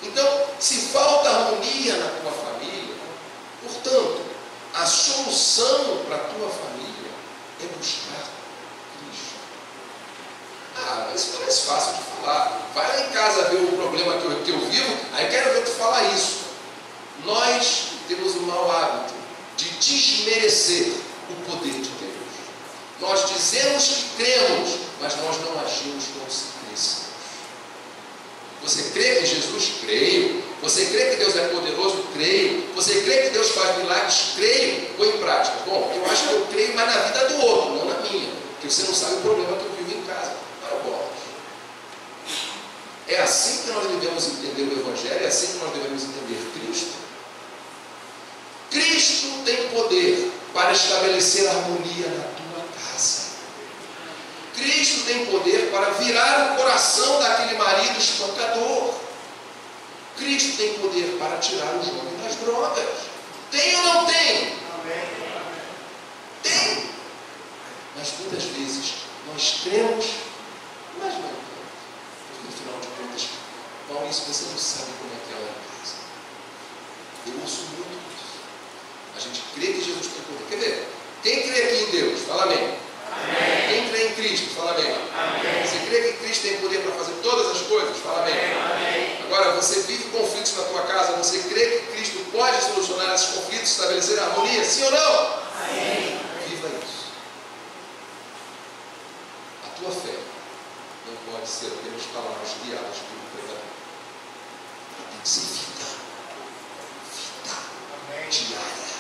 Então, se falta harmonia na tua família, portanto, a solução para a tua família é buscar Cristo. Mas isso parece fácil de falar. Vai lá em casa ver o problema que eu vivo, aí quero ver tu falar isso. Nós temos o mau hábito de desmerecer o poder de Deus. Nós dizemos que cremos, mas nós não agimos como se crêssemos. Você crê que Jesus? Creio. Você crê que Deus é poderoso? Creio. Você crê que Deus faz milagres? Creio. Põe em prática. Bom, eu acho que eu creio, mas na vida do outro, não na minha. Porque você não sabe o problema que eu vivo em casa. É assim que nós devemos entender o Evangelho, é assim que nós devemos entender Cristo. Cristo tem poder para estabelecer harmonia na tua casa. Cristo tem poder para virar o coração daquele marido espancador. Cristo tem poder para tirar o jovem das drogas. Tem ou não tem? Tem. Mas muitas vezes nós cremos, mas não cremos. No final de contas, Maurício, você não sabe como é que é lá em casa. Eu ouço muito isso. A gente crê que Jesus tem poder. Quer ver? Quem crê aqui em Deus? Fala amém. Amém. Quem crê em Cristo? Fala amém. Amém. Você crê que Cristo tem poder para fazer todas as coisas? Fala amém. Amém. Agora, você vive conflitos na tua casa, você crê que Cristo pode solucionar esses conflitos, estabelecer a harmonia? Sim ou não? Amém. Viva isso. A tua fé não pode ser apenas palavras guiadas pelo pregador. Tem que ser vida diária.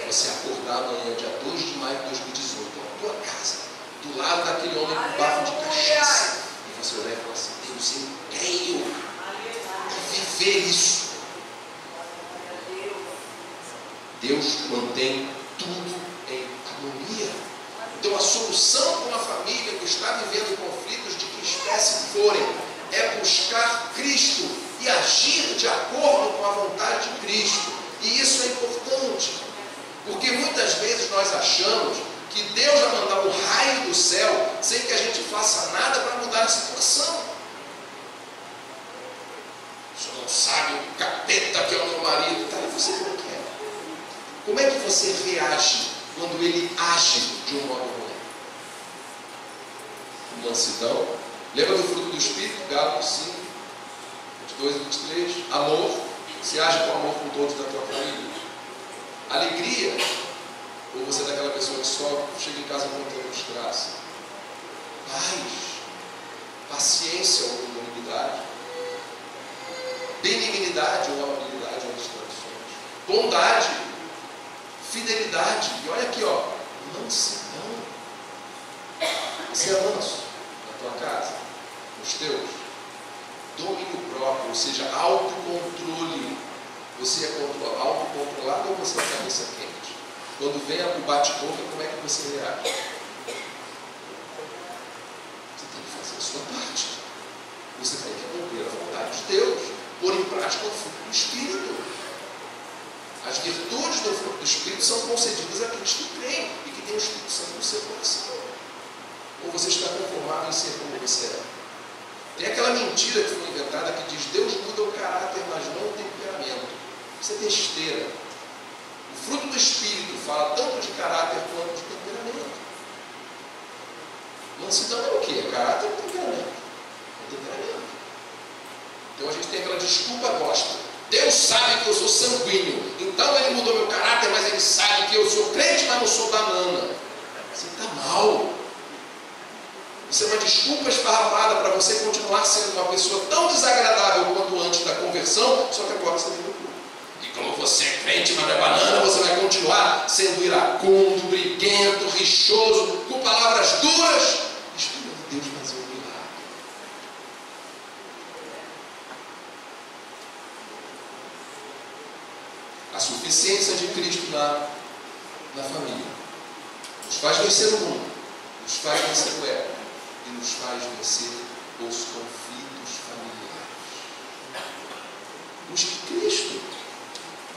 Você acordar amanhã, dia 2 de maio de 2018, na tua casa, do lado daquele homem com bafo de cachaça, e você olhar e falar assim: Deus, eu creio em viver isso. Deus mantém tudo em harmonia. Então a solução para uma família que está vivendo conflitos de que espécie forem é buscar Cristo e agir de acordo com a vontade de Cristo. E isso é importante, porque muitas vezes nós achamos que Deus vai mandar um raio do céu sem que a gente faça nada para mudar a situação. O senhor não sabe o capeta que é o meu marido, tá? E você não quer. Como é que você reage quando ele age de um modo ruim? Mansidão. Lembra do fruto do Espírito? Gálatas 5, 22 e 23. Amor. Você age com amor com todos da tua família. Alegria. Ou você é daquela pessoa que só chega em casa contando desgraça. Paz. Paciência ou longanimidade. Benignidade ou amabilidade ou distrações. Bondade. Fidelidade. E olha aqui, ó. Mansidão. Você é manso na tua casa, nos teus. Domínio próprio, ou seja, autocontrole. Você é autocontrolado ou você é cabeça quente? Quando vem o bate-boca, como é que você reage? Você tem que fazer a sua parte. Você tem que cumprir a vontade de Deus, pôr em prática o fruto do Espírito. As virtudes do fruto do Espírito são concedidas àqueles que creem e que têm o Espírito Santo no seu coração. Ou você está conformado em ser como você é? Tem aquela mentira que foi inventada que diz: Deus muda o caráter, mas não o temperamento. Isso é besteira. O fruto do Espírito fala tanto de caráter quanto de temperamento. Mansidão é o quê? É caráter ou temperamento? É temperamento. Então a gente tem aquela desculpa gospel. Deus sabe que eu sou sanguíneo, então Ele mudou meu caráter, mas Ele sabe que eu sou crente, mas não sou banana. Você está mal. Isso é uma desculpa esfarrapada para você continuar sendo uma pessoa tão desagradável quanto antes da conversão, só que agora você vem no clube. E como você é crente, mas não é banana, você vai continuar sendo iracundo, briguento, rixoso, com palavras duras, esperando Deus fazer um milagre. A suficiência de Cristo na família nos faz vencer o mundo, nos faz vencer o ego e nos faz vencer os conflitos familiares. Busque Cristo.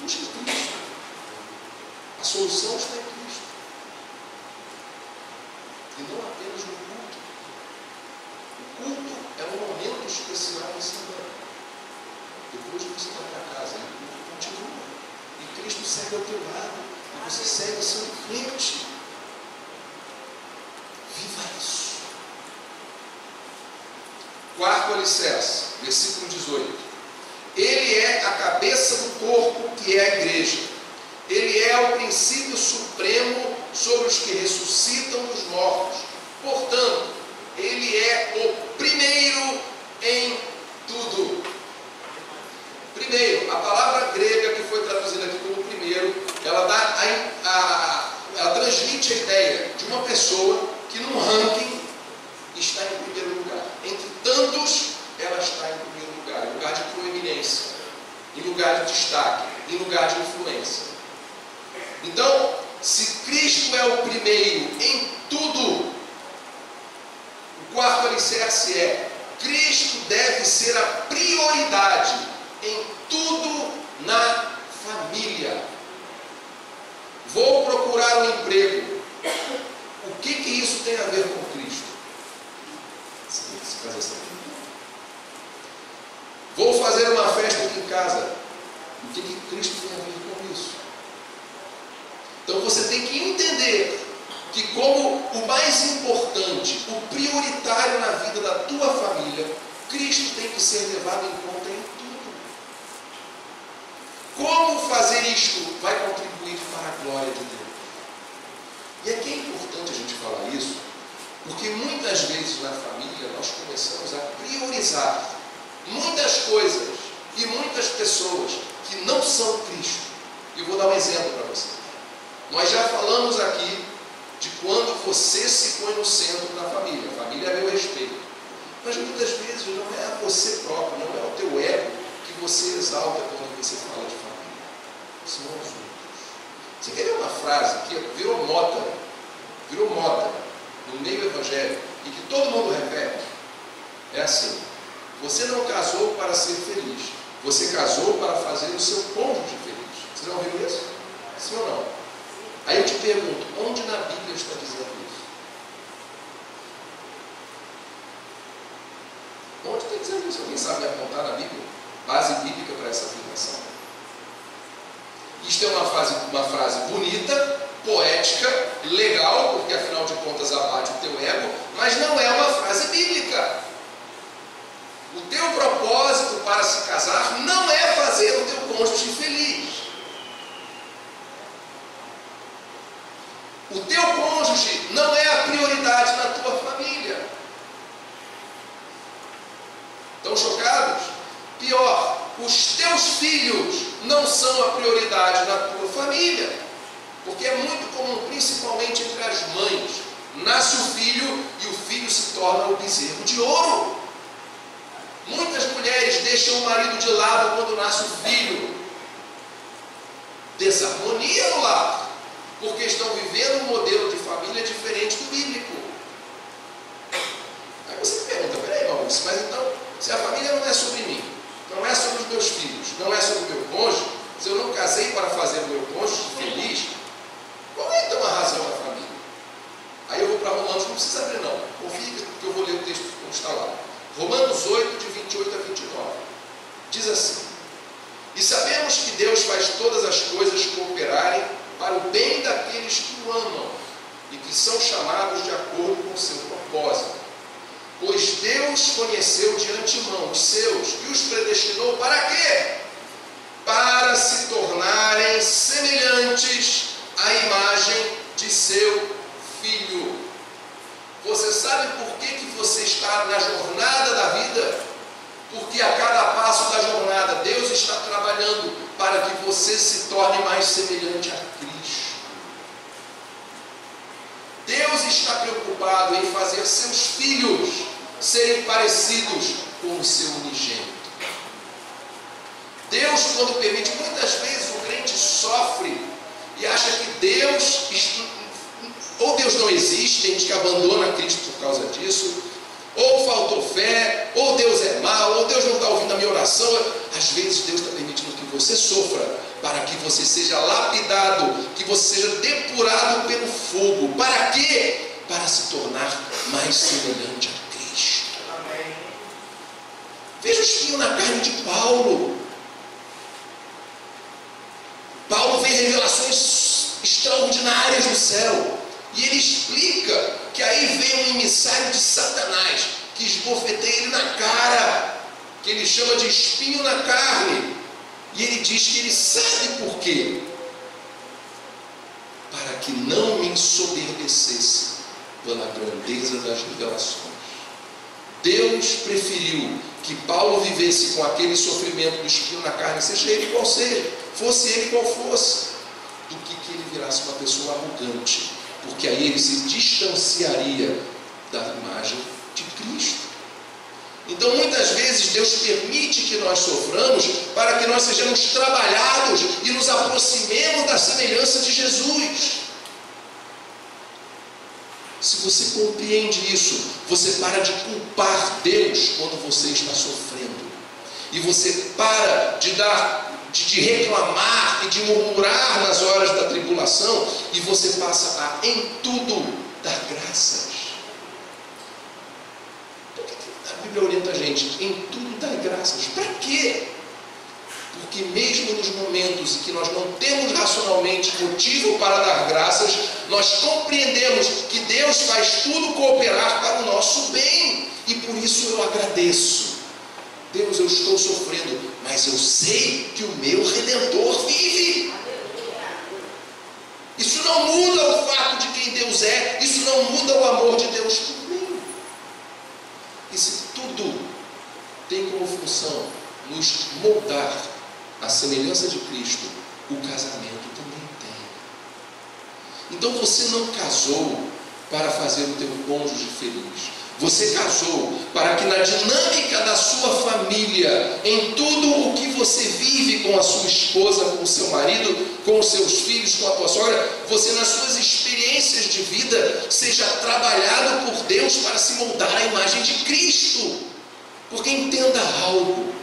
Busque Cristo. A solução está em Cristo. E não apenas no culto. O culto é um momento especial em semana. Depois que você vai para casa, o culto continua. E Cristo segue ao teu lado. E você segue seu em frente. Viva isso. Quarto alicerce, versículo 18. Ele é a cabeça do corpo, que é a igreja. Ele é o princípio supremo sobre os que ressuscitam dos mortos. Portanto, ele é o primeiro em tudo. Primeiro, a palavra grega que foi traduzida aqui como primeiro, ela transmite a ideia de uma pessoa que num ranking está em primeiro lugar. Entre tantos, ela está em primeiro lugar, em lugar de proeminência, em lugar de destaque, em lugar de influência. Então, se Cristo é o primeiro em tudo, o quarto alicerce é: Cristo deve ser a prioridade em tudo na família. Vou procurar um emprego. O que isso tem a ver com Cristo? Você tem que se fazer essa pergunta. Vou fazer uma festa aqui em casa. O que Cristo tem a ver com isso? Então você tem que entender que, como o mais importante, o prioritário na vida da tua família, Cristo tem que ser levado em conta em tudo. Como fazer isto vai contribuir para a glória de Deus? E aqui é importante a gente falar isso, porque muitas vezes na família nós começamos a priorizar muitas coisas e muitas pessoas que não são Cristo. E eu vou dar um exemplo para você. Nós já falamos aqui de quando você se põe no centro da família. A família é meu respeito. Mas muitas vezes não é a você próprio, não é o teu ego que você exalta quando você fala de família. São os outros. Você quer ver uma frase que virou moda no meio evangélico e que todo mundo repete? É assim: você não casou para ser feliz, você casou para fazer o seu cônjuge feliz. Vocês já ouviram isso? Sim ou não? Aí eu te pergunto, onde na Bíblia está dizendo isso? Onde está dizendo isso? Alguém sabe me apontar na Bíblia? Base bíblica para essa afirmação. Isto é uma frase bonita, poética, legal, porque afinal de contas abate o teu ego, mas não é uma frase bíblica. O teu propósito para se casar não é fazer o teu cônjuge feliz. O teu cônjuge não é a prioridade na tua família. Estão chocados? Pior, os teus filhos não são a prioridade na tua família. Porque é muito comum, principalmente entre as mães, nasce o filho e o filho se torna o bezerro de ouro. Muitas mulheres deixam o marido de lado quando nasce o filho. Desarmonia no lar, porque estão vivendo um modelo de família diferente do bíblico. Aí você me pergunta: peraí, Maurício, mas então, se a família não é sobre mim, não é sobre os meus filhos, não é sobre o meu cônjuge, se eu não casei para fazer o meu cônjuge feliz, qual é então a razão da família? Aí eu vou para Romanos, não precisa abrir não, confia que eu vou ler o texto como está lá. Romanos 8, de 28 a 29. Diz assim: e sabemos que Deus faz e a cada passo da jornada, Deus está trabalhando para que você se torne mais semelhante a Cristo. Deus está preocupado em fazer seus filhos serem parecidos com o seu unigênito. Deus, quando permite, muitas vezes o crente sofre e acha que Deus, ou Deus não existe, tem gente que abandona Cristo por causa disso, ou faltou fé, ou Deus é mau, ou Deus não está ouvindo a minha oração. Às vezes Deus está permitindo que você sofra, para que você seja lapidado, que você seja depurado pelo fogo. Para quê? Para se tornar mais semelhante a Cristo. Amém. Veja o espinho na carne de Paulo. Paulo vê revelações extraordinárias do céu. E ele explica que aí veio um emissário de Satanás, que esbofeteia ele na cara, que ele chama de espinho na carne. E ele diz que ele sabe por quê. Para que não me ensoberbecesse pela grandeza das revelações. Deus preferiu que Paulo vivesse com aquele sofrimento do espinho na carne, seja ele qual seja, fosse ele qual fosse, do que ele virasse uma pessoa arrogante, porque aí ele se distanciaria da imagem de Cristo. Então muitas vezes Deus permite que nós soframos para que nós sejamos trabalhados e nos aproximemos da semelhança de Jesus. Se você compreende isso, você para de culpar Deus quando você está sofrendo, e você para de reclamar e de murmurar nas horas da tribulação, e você passa a em tudo dar graças. Por que a Bíblia orienta a gente? Em tudo dar graças. Para quê? Porque mesmo nos momentos em que nós não temos racionalmente motivo para dar graças, nós compreendemos que Deus faz tudo cooperar para o nosso bem, e por isso eu agradeço. Deus, eu estou sofrendo, mas eu sei que o meu Redentor vive. Isso não muda o fato de quem Deus é, isso não muda o amor de Deus por mim. E se tudo tem como função nos moldar à semelhança de Cristo, o casamento também tem. Então você não casou para fazer o teu cônjuge feliz. Você casou para que na dinâmica da sua família, em tudo o que você vive com a sua esposa, com o seu marido, com os seus filhos, com a tua sogra, você nas suas experiências de vida seja trabalhado por Deus para se moldar à imagem de Cristo. Porque entenda algo,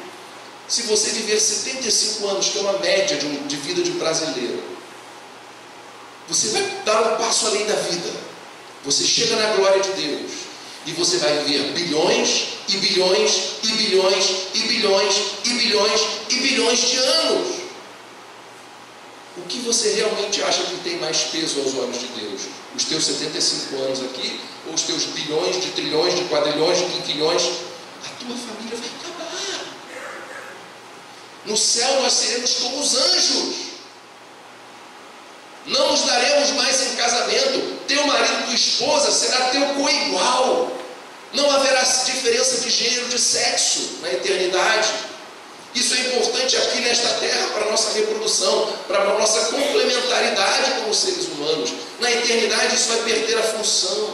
se você viver 75 anos, que é uma média de vida de brasileiro, você vai dar um passo além da vida, você chega na glória de Deus, e você vai viver bilhões, e bilhões, e bilhões, e bilhões, e bilhões, e bilhões de anos. O que você realmente acha que tem mais peso aos olhos de Deus? Os teus 75 anos aqui, ou os teus bilhões, de trilhões, de quadrilhões, de quinquilhões? A tua família vai acabar. No céu nós seremos como os anjos. Não nos daremos mais em casamento. Teu marido, tua esposa será teu coigual. Não haverá diferença de gênero, de sexo na eternidade. Isso é importante aqui nesta terra para a nossa reprodução, para a nossa complementaridade como seres humanos. Na eternidade isso vai perder a função.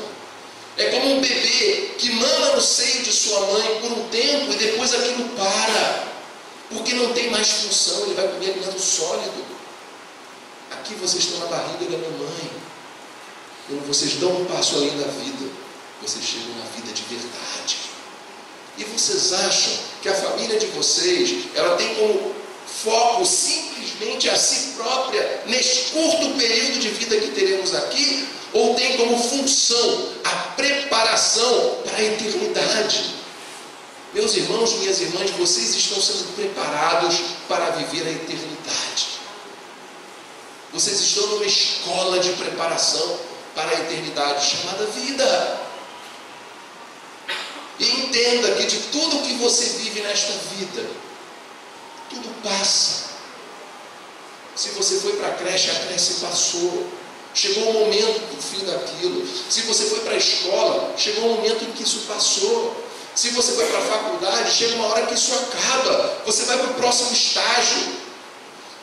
É como um bebê que mama no seio de sua mãe por um tempo e depois aquilo para, porque não tem mais função, ele vai comer alimento sólido. Aqui vocês estão na barriga da mamãe. Quando vocês dão um passo além da vida, vocês chegam na vida de verdade. E vocês acham que a família de vocês, ela tem como foco simplesmente a si própria, neste curto período de vida que teremos aqui, ou tem como função a preparação para a eternidade? Meus irmãos, minhas irmãs, vocês estão sendo preparados para viver a eternidade. Vocês estão numa escola de preparação para a eternidade chamada vida. E entenda que de tudo que você vive nesta vida, tudo passa. Se você foi para a creche passou. Chegou o momento do fim daquilo. Se você foi para a escola, chegou o momento em que isso passou. Se você vai para a faculdade, chega uma hora que isso acaba. Você vai para o próximo estágio.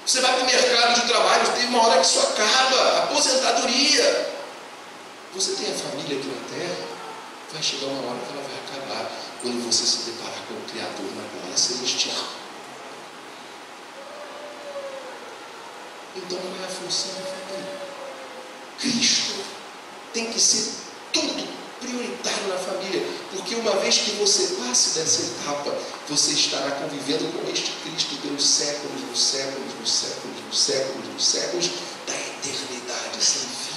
Você vai para o mercado de trabalho, tem uma hora que isso acaba. Aposentadoria. Você tem a família aqui na terra, vai chegar uma hora que ela vai acabar. Quando você se deparar com o Criador na glória celestial. Então, qual é a função da família? Cristo tem que ser tudo prioritário na família, porque uma vez que você passe dessa etapa, você estará convivendo com este Cristo pelos séculos, dos séculos, dos séculos, dos séculos, dos séculos, da eternidade sem fim.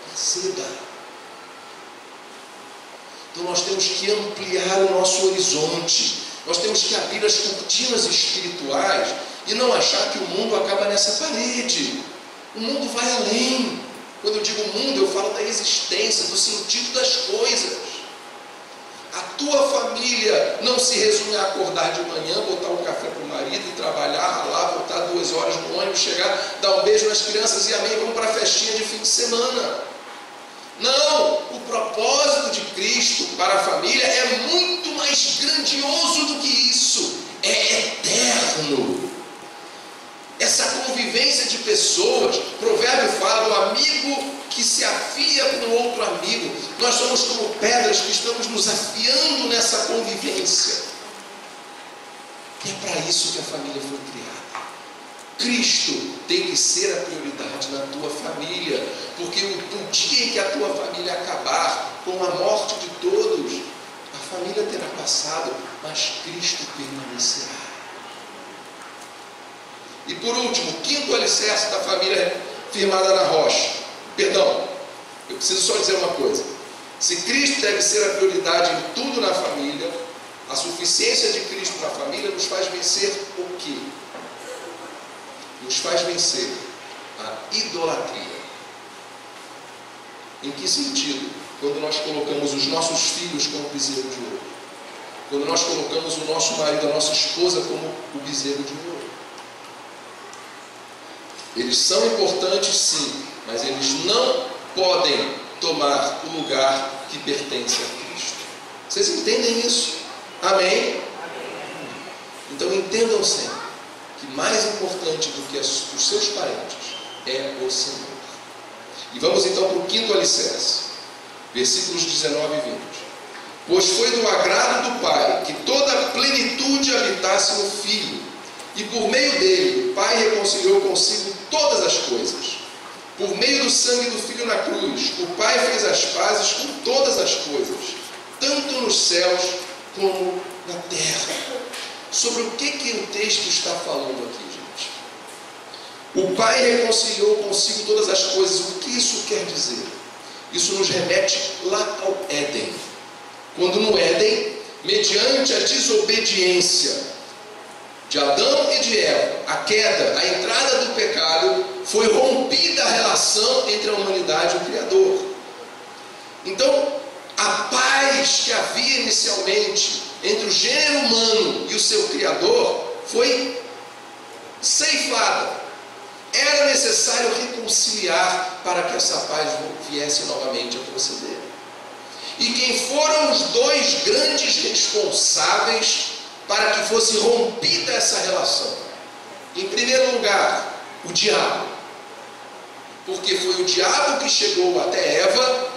Perceba. Então nós temos que ampliar o nosso horizonte, nós temos que abrir as cortinas espirituais e não achar que o mundo acaba nessa parede. O mundo vai além. Quando eu digo mundo, eu falo da existência, do sentido das coisas. A tua família não se resume a acordar de manhã, botar um café para o marido e trabalhar, ralar, voltar 2 horas no ônibus, chegar, dar um beijo nas crianças e amém, vamos para a festinha de fim de semana. Não, o propósito de Cristo para a família é muito mais grandioso do que isso. É eterno. Essa convivência de pessoas, o provérbio fala do amigo que se afia com outro amigo. Nós somos como pedras que estamos nos afiando nessa convivência. E é para isso que a família foi criada. Cristo tem que ser a prioridade na tua família, porque o dia em que a tua família acabar com a morte de todos, a família terá passado, mas Cristo permanecerá. E por último, o 5º alicerce da família firmada na rocha. Perdão, eu preciso só dizer uma coisa. Se Cristo deve ser a prioridade em tudo na família, a suficiência de Cristo na família nos faz vencer o quê? Nos faz vencer a idolatria. Em que sentido? Quando nós colocamos os nossos filhos como bezerro de ouro. Quando nós colocamos o nosso marido, a nossa esposa como o bezerro de ouro. Eles são importantes sim, mas eles não podem tomar o lugar que pertence a Cristo. Vocês entendem isso? Amém? Então entendam sempre que mais importante do que os seus parentes é o Senhor. E vamos então para o 5º alicerce, versículos 19 e 20. Pois foi do agrado do Pai que toda a plenitude habitasse no Filho, e por meio dele o Pai reconciliou consigo todas as coisas. Por meio do sangue do Filho na cruz, o Pai fez as pazes com todas as coisas, tanto nos céus como na terra. Sobre o que o texto está falando aqui, gente? O Pai reconciliou consigo todas as coisas. O que isso quer dizer? Isso nos remete lá ao Éden. Quando no Éden, mediante a desobediência de Adão e de Eva, a queda, a entrada do pecado, foi rompida a relação entre a humanidade e o Criador. Então, a paz que havia inicialmente entre o gênero humano e o seu Criador foi ceifada. Era necessário reconciliar para que essa paz viesse novamente a proceder. E quem foram os 2 grandes responsáveis para que fosse rompida essa relação? Em primeiro lugar, o diabo. Porque foi o diabo que chegou até Eva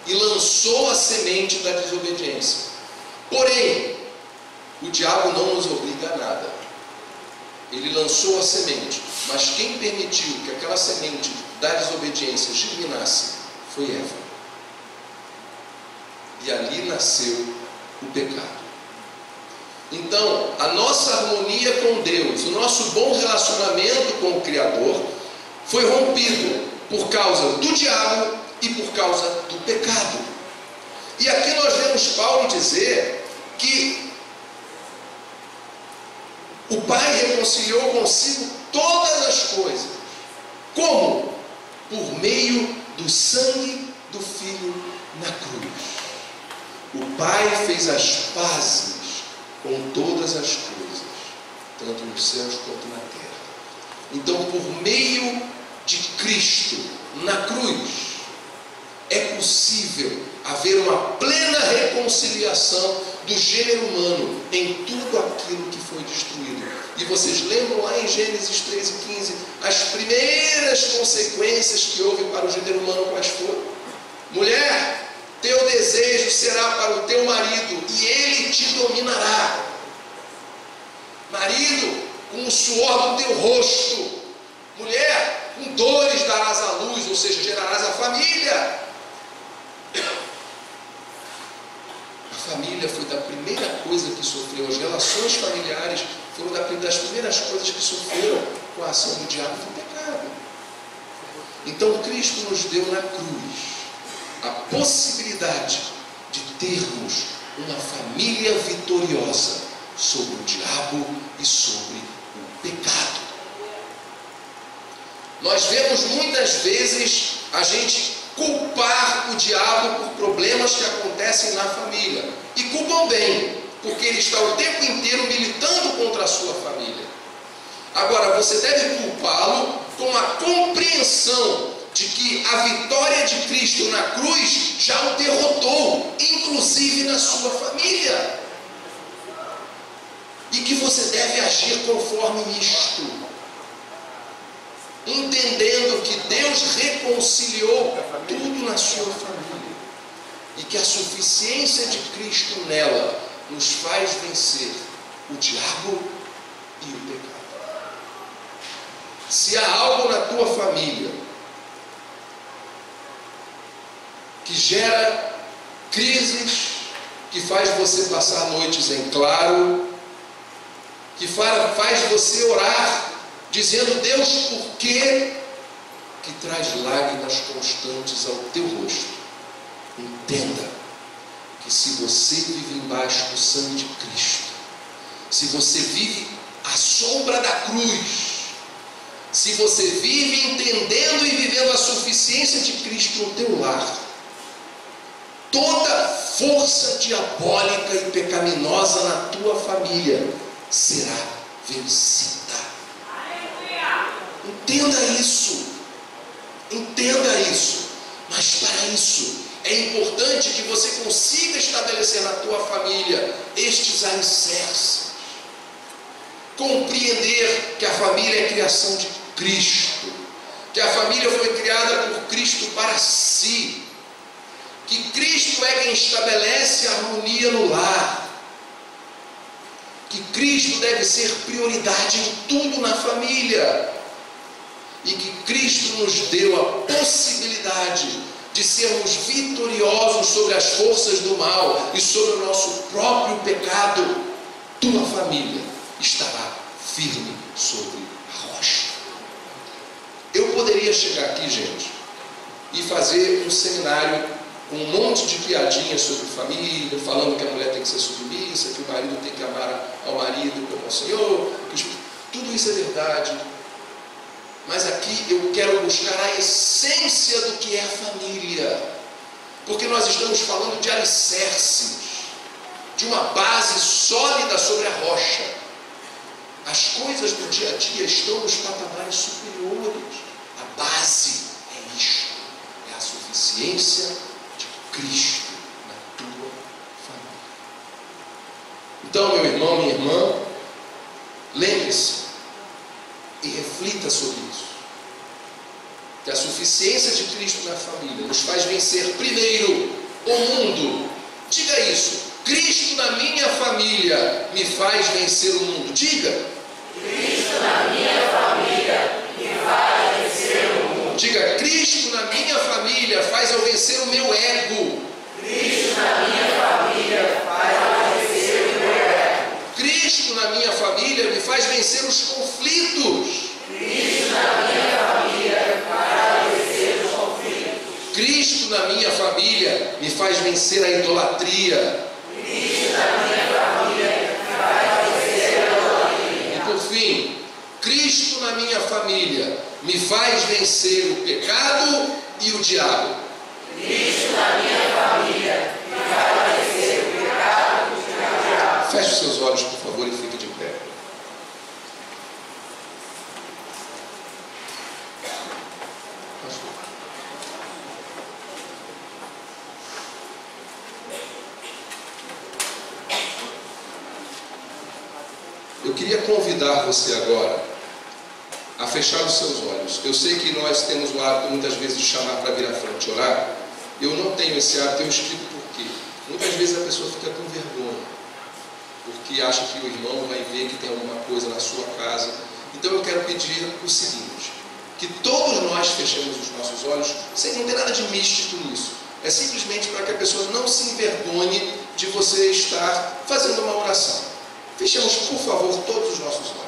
e lançou a semente da desobediência. Porém, o diabo não nos obriga a nada. Ele lançou a semente, mas quem permitiu que aquela semente da desobediência germinasse foi Eva. E ali nasceu o pecado. Então, a nossa harmonia com Deus, o nosso bom relacionamento com o Criador, foi rompido por causa do diabo e por causa do pecado. E aqui nós vemos Paulo dizer que o Pai reconciliou consigo todas as coisas. Como? Por meio do sangue do Filho na cruz. O Pai fez as pazes com todas as coisas, tanto nos céus quanto na terra. Então, por meio de Cristo na cruz, é possível haver uma plena reconciliação do gênero humano em tudo aquilo que foi destruído. E vocês lembram lá em Gênesis 13:15, as primeiras consequências que houve para o gênero humano, quais foram? Mulher, teu desejo será para o teu marido, e ele te dominará. Marido, com o suor do teu rosto. Mulher, com dores darás à luz, ou seja, gerarás a família. A família foi da primeira coisa que sofreu, as relações familiares foram das primeiras coisas que sofreram com a ação do diabo do pecado. Então Cristo nos deu na cruz a possibilidade de termos uma família vitoriosa sobre o diabo e sobre o pecado. Nós vemos muitas vezes a gente culpar o diabo por problemas que acontecem na família. E culpam bem, porque ele está o tempo inteiro militando contra a sua família. Agora, você deve culpá-lo com a compreensão de que a vitória de Cristo na cruz já o derrotou, inclusive na sua família. E que você deve agir conforme isto, entendendo que Deus reconciliou tudo na sua família e que a suficiência de Cristo nela nos faz vencer o diabo e o pecado. Se há algo na tua família que gera crises, que faz você passar noites em claro, que faz você orar dizendo: Deus, por que traz lágrimas constantes ao teu rosto? Entenda que se você vive embaixo do sangue de Cristo, se você vive à sombra da cruz, se você vive entendendo e vivendo a suficiência de Cristo no teu lar, toda força diabólica e pecaminosa na tua família será vencida. Entenda isso. Entenda isso. Mas para isso é importante que você consiga estabelecer na tua família estes alicerces. Compreender que a família é criação de Cristo, que a família foi criada por Cristo para si, que Cristo é quem estabelece a harmonia no lar, que Cristo deve ser prioridade em tudo na família, e que Cristo nos deu a possibilidade de sermos vitoriosos sobre as forças do mal e sobre o nosso próprio pecado. Tua família estará firme sobre a rocha. Eu poderia chegar aqui, gente, e fazer um seminário com um monte de piadinhas sobre família, falando que a mulher tem que ser submissa, que o marido tem que amar ao marido como ao Senhor, tudo isso é verdade. Mas aqui eu quero buscar a essência do que é a família, porque nós estamos falando de alicerces, de uma base sólida sobre a rocha. As coisas do dia a dia estão nos patamares superiores. A base é isto, é a suficiência de Cristo na tua família. Então, meu irmão, minha irmã, lembre-se e reflita sobre isso, que a suficiência de Cristo na família nos faz vencer primeiro o mundo. Diga isso: Cristo na minha família me faz vencer o mundo. Diga: Cristo na minha família me faz vencer o mundo. Diga: Cristo na minha família faz eu vencer o meu ego. Cristo na minha família faz eu vencer o meu ego. Cristo na minha família me faz vencer os conflitos. Cristo na minha família faz vencer os conflitos. Cristo na minha família me faz vencer a idolatria. Cristo na minha família me faz vencer a idolatria. E por fim, Cristo na minha família me faz vencer o pecado e o diabo. Cristo na minha família me faz vencer o pecado e o diabo. Feche os seus olhos, por favor, e fique de pé. queria convidar você agora a fechar os seus olhos. Eu sei que nós temos o hábito muitas vezes de chamar para vir à frente orar. Eu não tenho esse hábito, eu explico por quê. Muitas vezes a pessoa fica com vergonha, porque acha que o irmão vai ver que tem alguma coisa na sua casa. Então eu quero pedir o seguinte, que todos nós fechemos os nossos olhos, sem não ter nada de místico nisso. É simplesmente para que a pessoa não se envergonhe de você estar fazendo uma oração. Fechemos, por favor, todos os nossos olhos.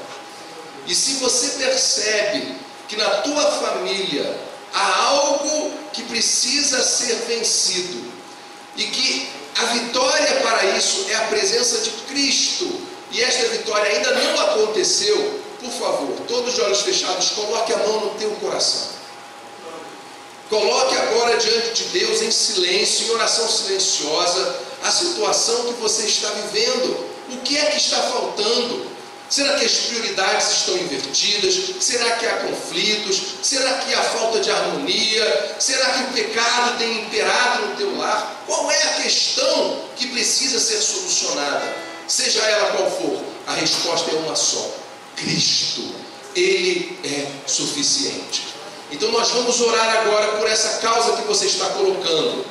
E se você percebe que na tua família há algo que precisa ser vencido e que a vitória para isso é a presença de Cristo, e esta vitória ainda não aconteceu, por favor, todos os olhos fechados, coloque a mão no teu coração. Coloque agora diante de Deus em silêncio, em oração silenciosa, a situação que você está vivendo. O que é que está faltando? Será que as prioridades estão invertidas? Será que há conflitos? Será que há falta de harmonia? Será que o pecado tem imperado no teu lar? Qual é a questão que precisa ser solucionada? Seja ela qual for, a resposta é uma só: Cristo. Ele é suficiente. Então nós vamos orar agora por essa causa que você está colocando.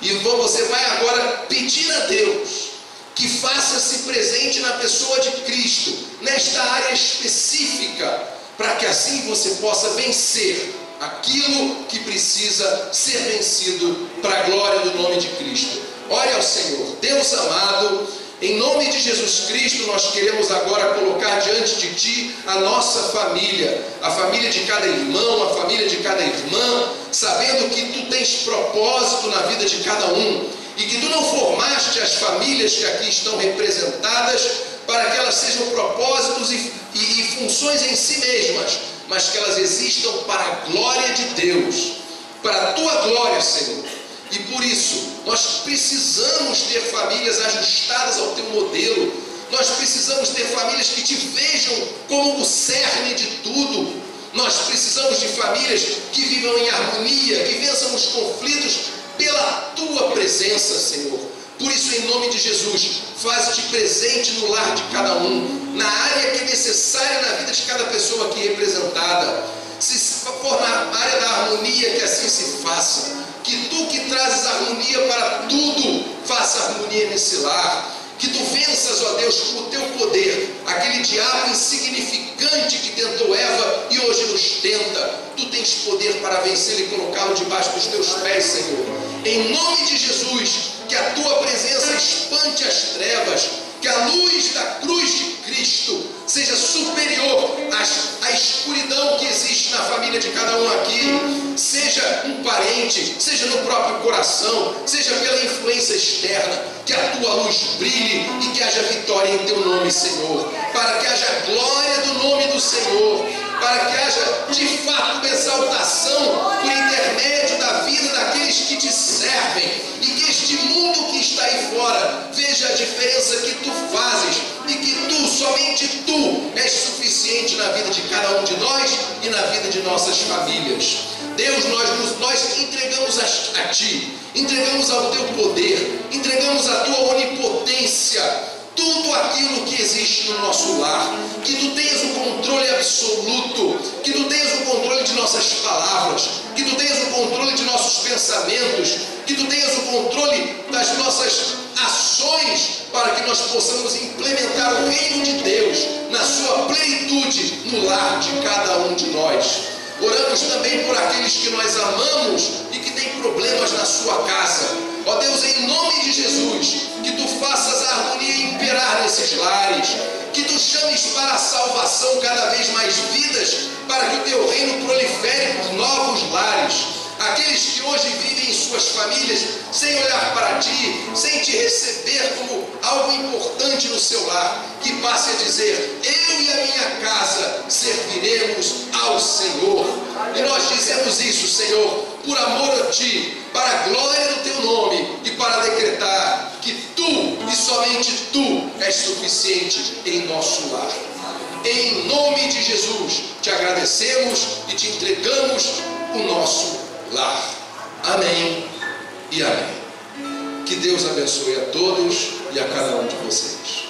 E você vai agora pedir a Deus que faça-se presente na pessoa de Cristo, nesta área específica, para que assim você possa vencer aquilo que precisa ser vencido para a glória do nome de Cristo. Ore ao Senhor. Deus amado, em nome de Jesus Cristo, nós queremos agora colocar diante de Ti a nossa família, a família de cada irmão, a família de cada irmã, sabendo que Tu tens propósito na vida de cada um, e que Tu não formaste as famílias que aqui estão representadas para que elas sejam propósitos e funções em si mesmas, mas que elas existam para a glória de Deus, para a Tua glória, Senhor. E por isso, nós precisamos ter famílias ajustadas ao Teu modelo. Nós precisamos ter famílias que Te vejam como o cerne de tudo. Nós precisamos de famílias que vivam em harmonia, que vençam os conflitos pela Tua presença, Senhor. Por isso, em nome de Jesus, faz-te presente no lar de cada um, na área que é necessária na vida de cada pessoa aqui representada. Se for na área da harmonia, que assim se faça. Que Tu que trazes harmonia para tudo, faça harmonia nesse lar. Que Tu venças, ó Deus, com o Teu poder, aquele diabo insignificante que tentou Eva e hoje nos tenta. Tu tens poder para vencê-lo e colocá-lo debaixo dos Teus pés, Senhor. Em nome de Jesus, que a Tua presença espante as trevas, que a luz da cruz de Cristo seja superior à escuridão que existe na família de cada um aqui, seja um parente, seja no próprio coração, seja pela influência externa, que a Tua luz brilhe e que haja vitória em Teu nome, Senhor, para que haja glória do nome do Senhor, para que haja de fato exaltação por intermédio da vida daqueles que Te servem, e que este mundo que está aí fora veja a diferença que Tu fazes, e que Tu, somente Tu, és suficiente na vida de cada um de nós e na vida de nossas famílias. Deus, nós entregamos a Ti, entregamos ao Teu poder, entregamos a Tua onipotência, tudo aquilo que existe no nosso lar, que Tu tenhas o controle absoluto, que Tu tenhas o controle de nossas palavras, que Tu tenhas o controle de nossos pensamentos, que Tu tenhas o controle das nossas ações, para que nós possamos implementar o reino de Deus na sua plenitude no lar de cada um de nós. Oramos também por aqueles que nós amamos e que têm problemas na sua casa. Ó Deus, em nome de Jesus, que Tu faças a harmonia imperar nesses lares, que Tu chames para a salvação cada vez mais vidas, para que o Teu reino prolifere por novos lares. Aqueles que hoje vivem em suas famílias sem olhar para Ti, sem Te receber como algo importante no seu lar, que passe a dizer: eu e a minha casa serviremos ao Senhor. E nós dizemos isso, Senhor, por amor a Ti, para a glória do Teu nome e para decretar que Tu e somente Tu és suficiente em nosso lar. Em nome de Jesus, Te agradecemos e Te entregamos o nosso lar. Amém e amém. Que Deus abençoe a todos e a cada um de vocês.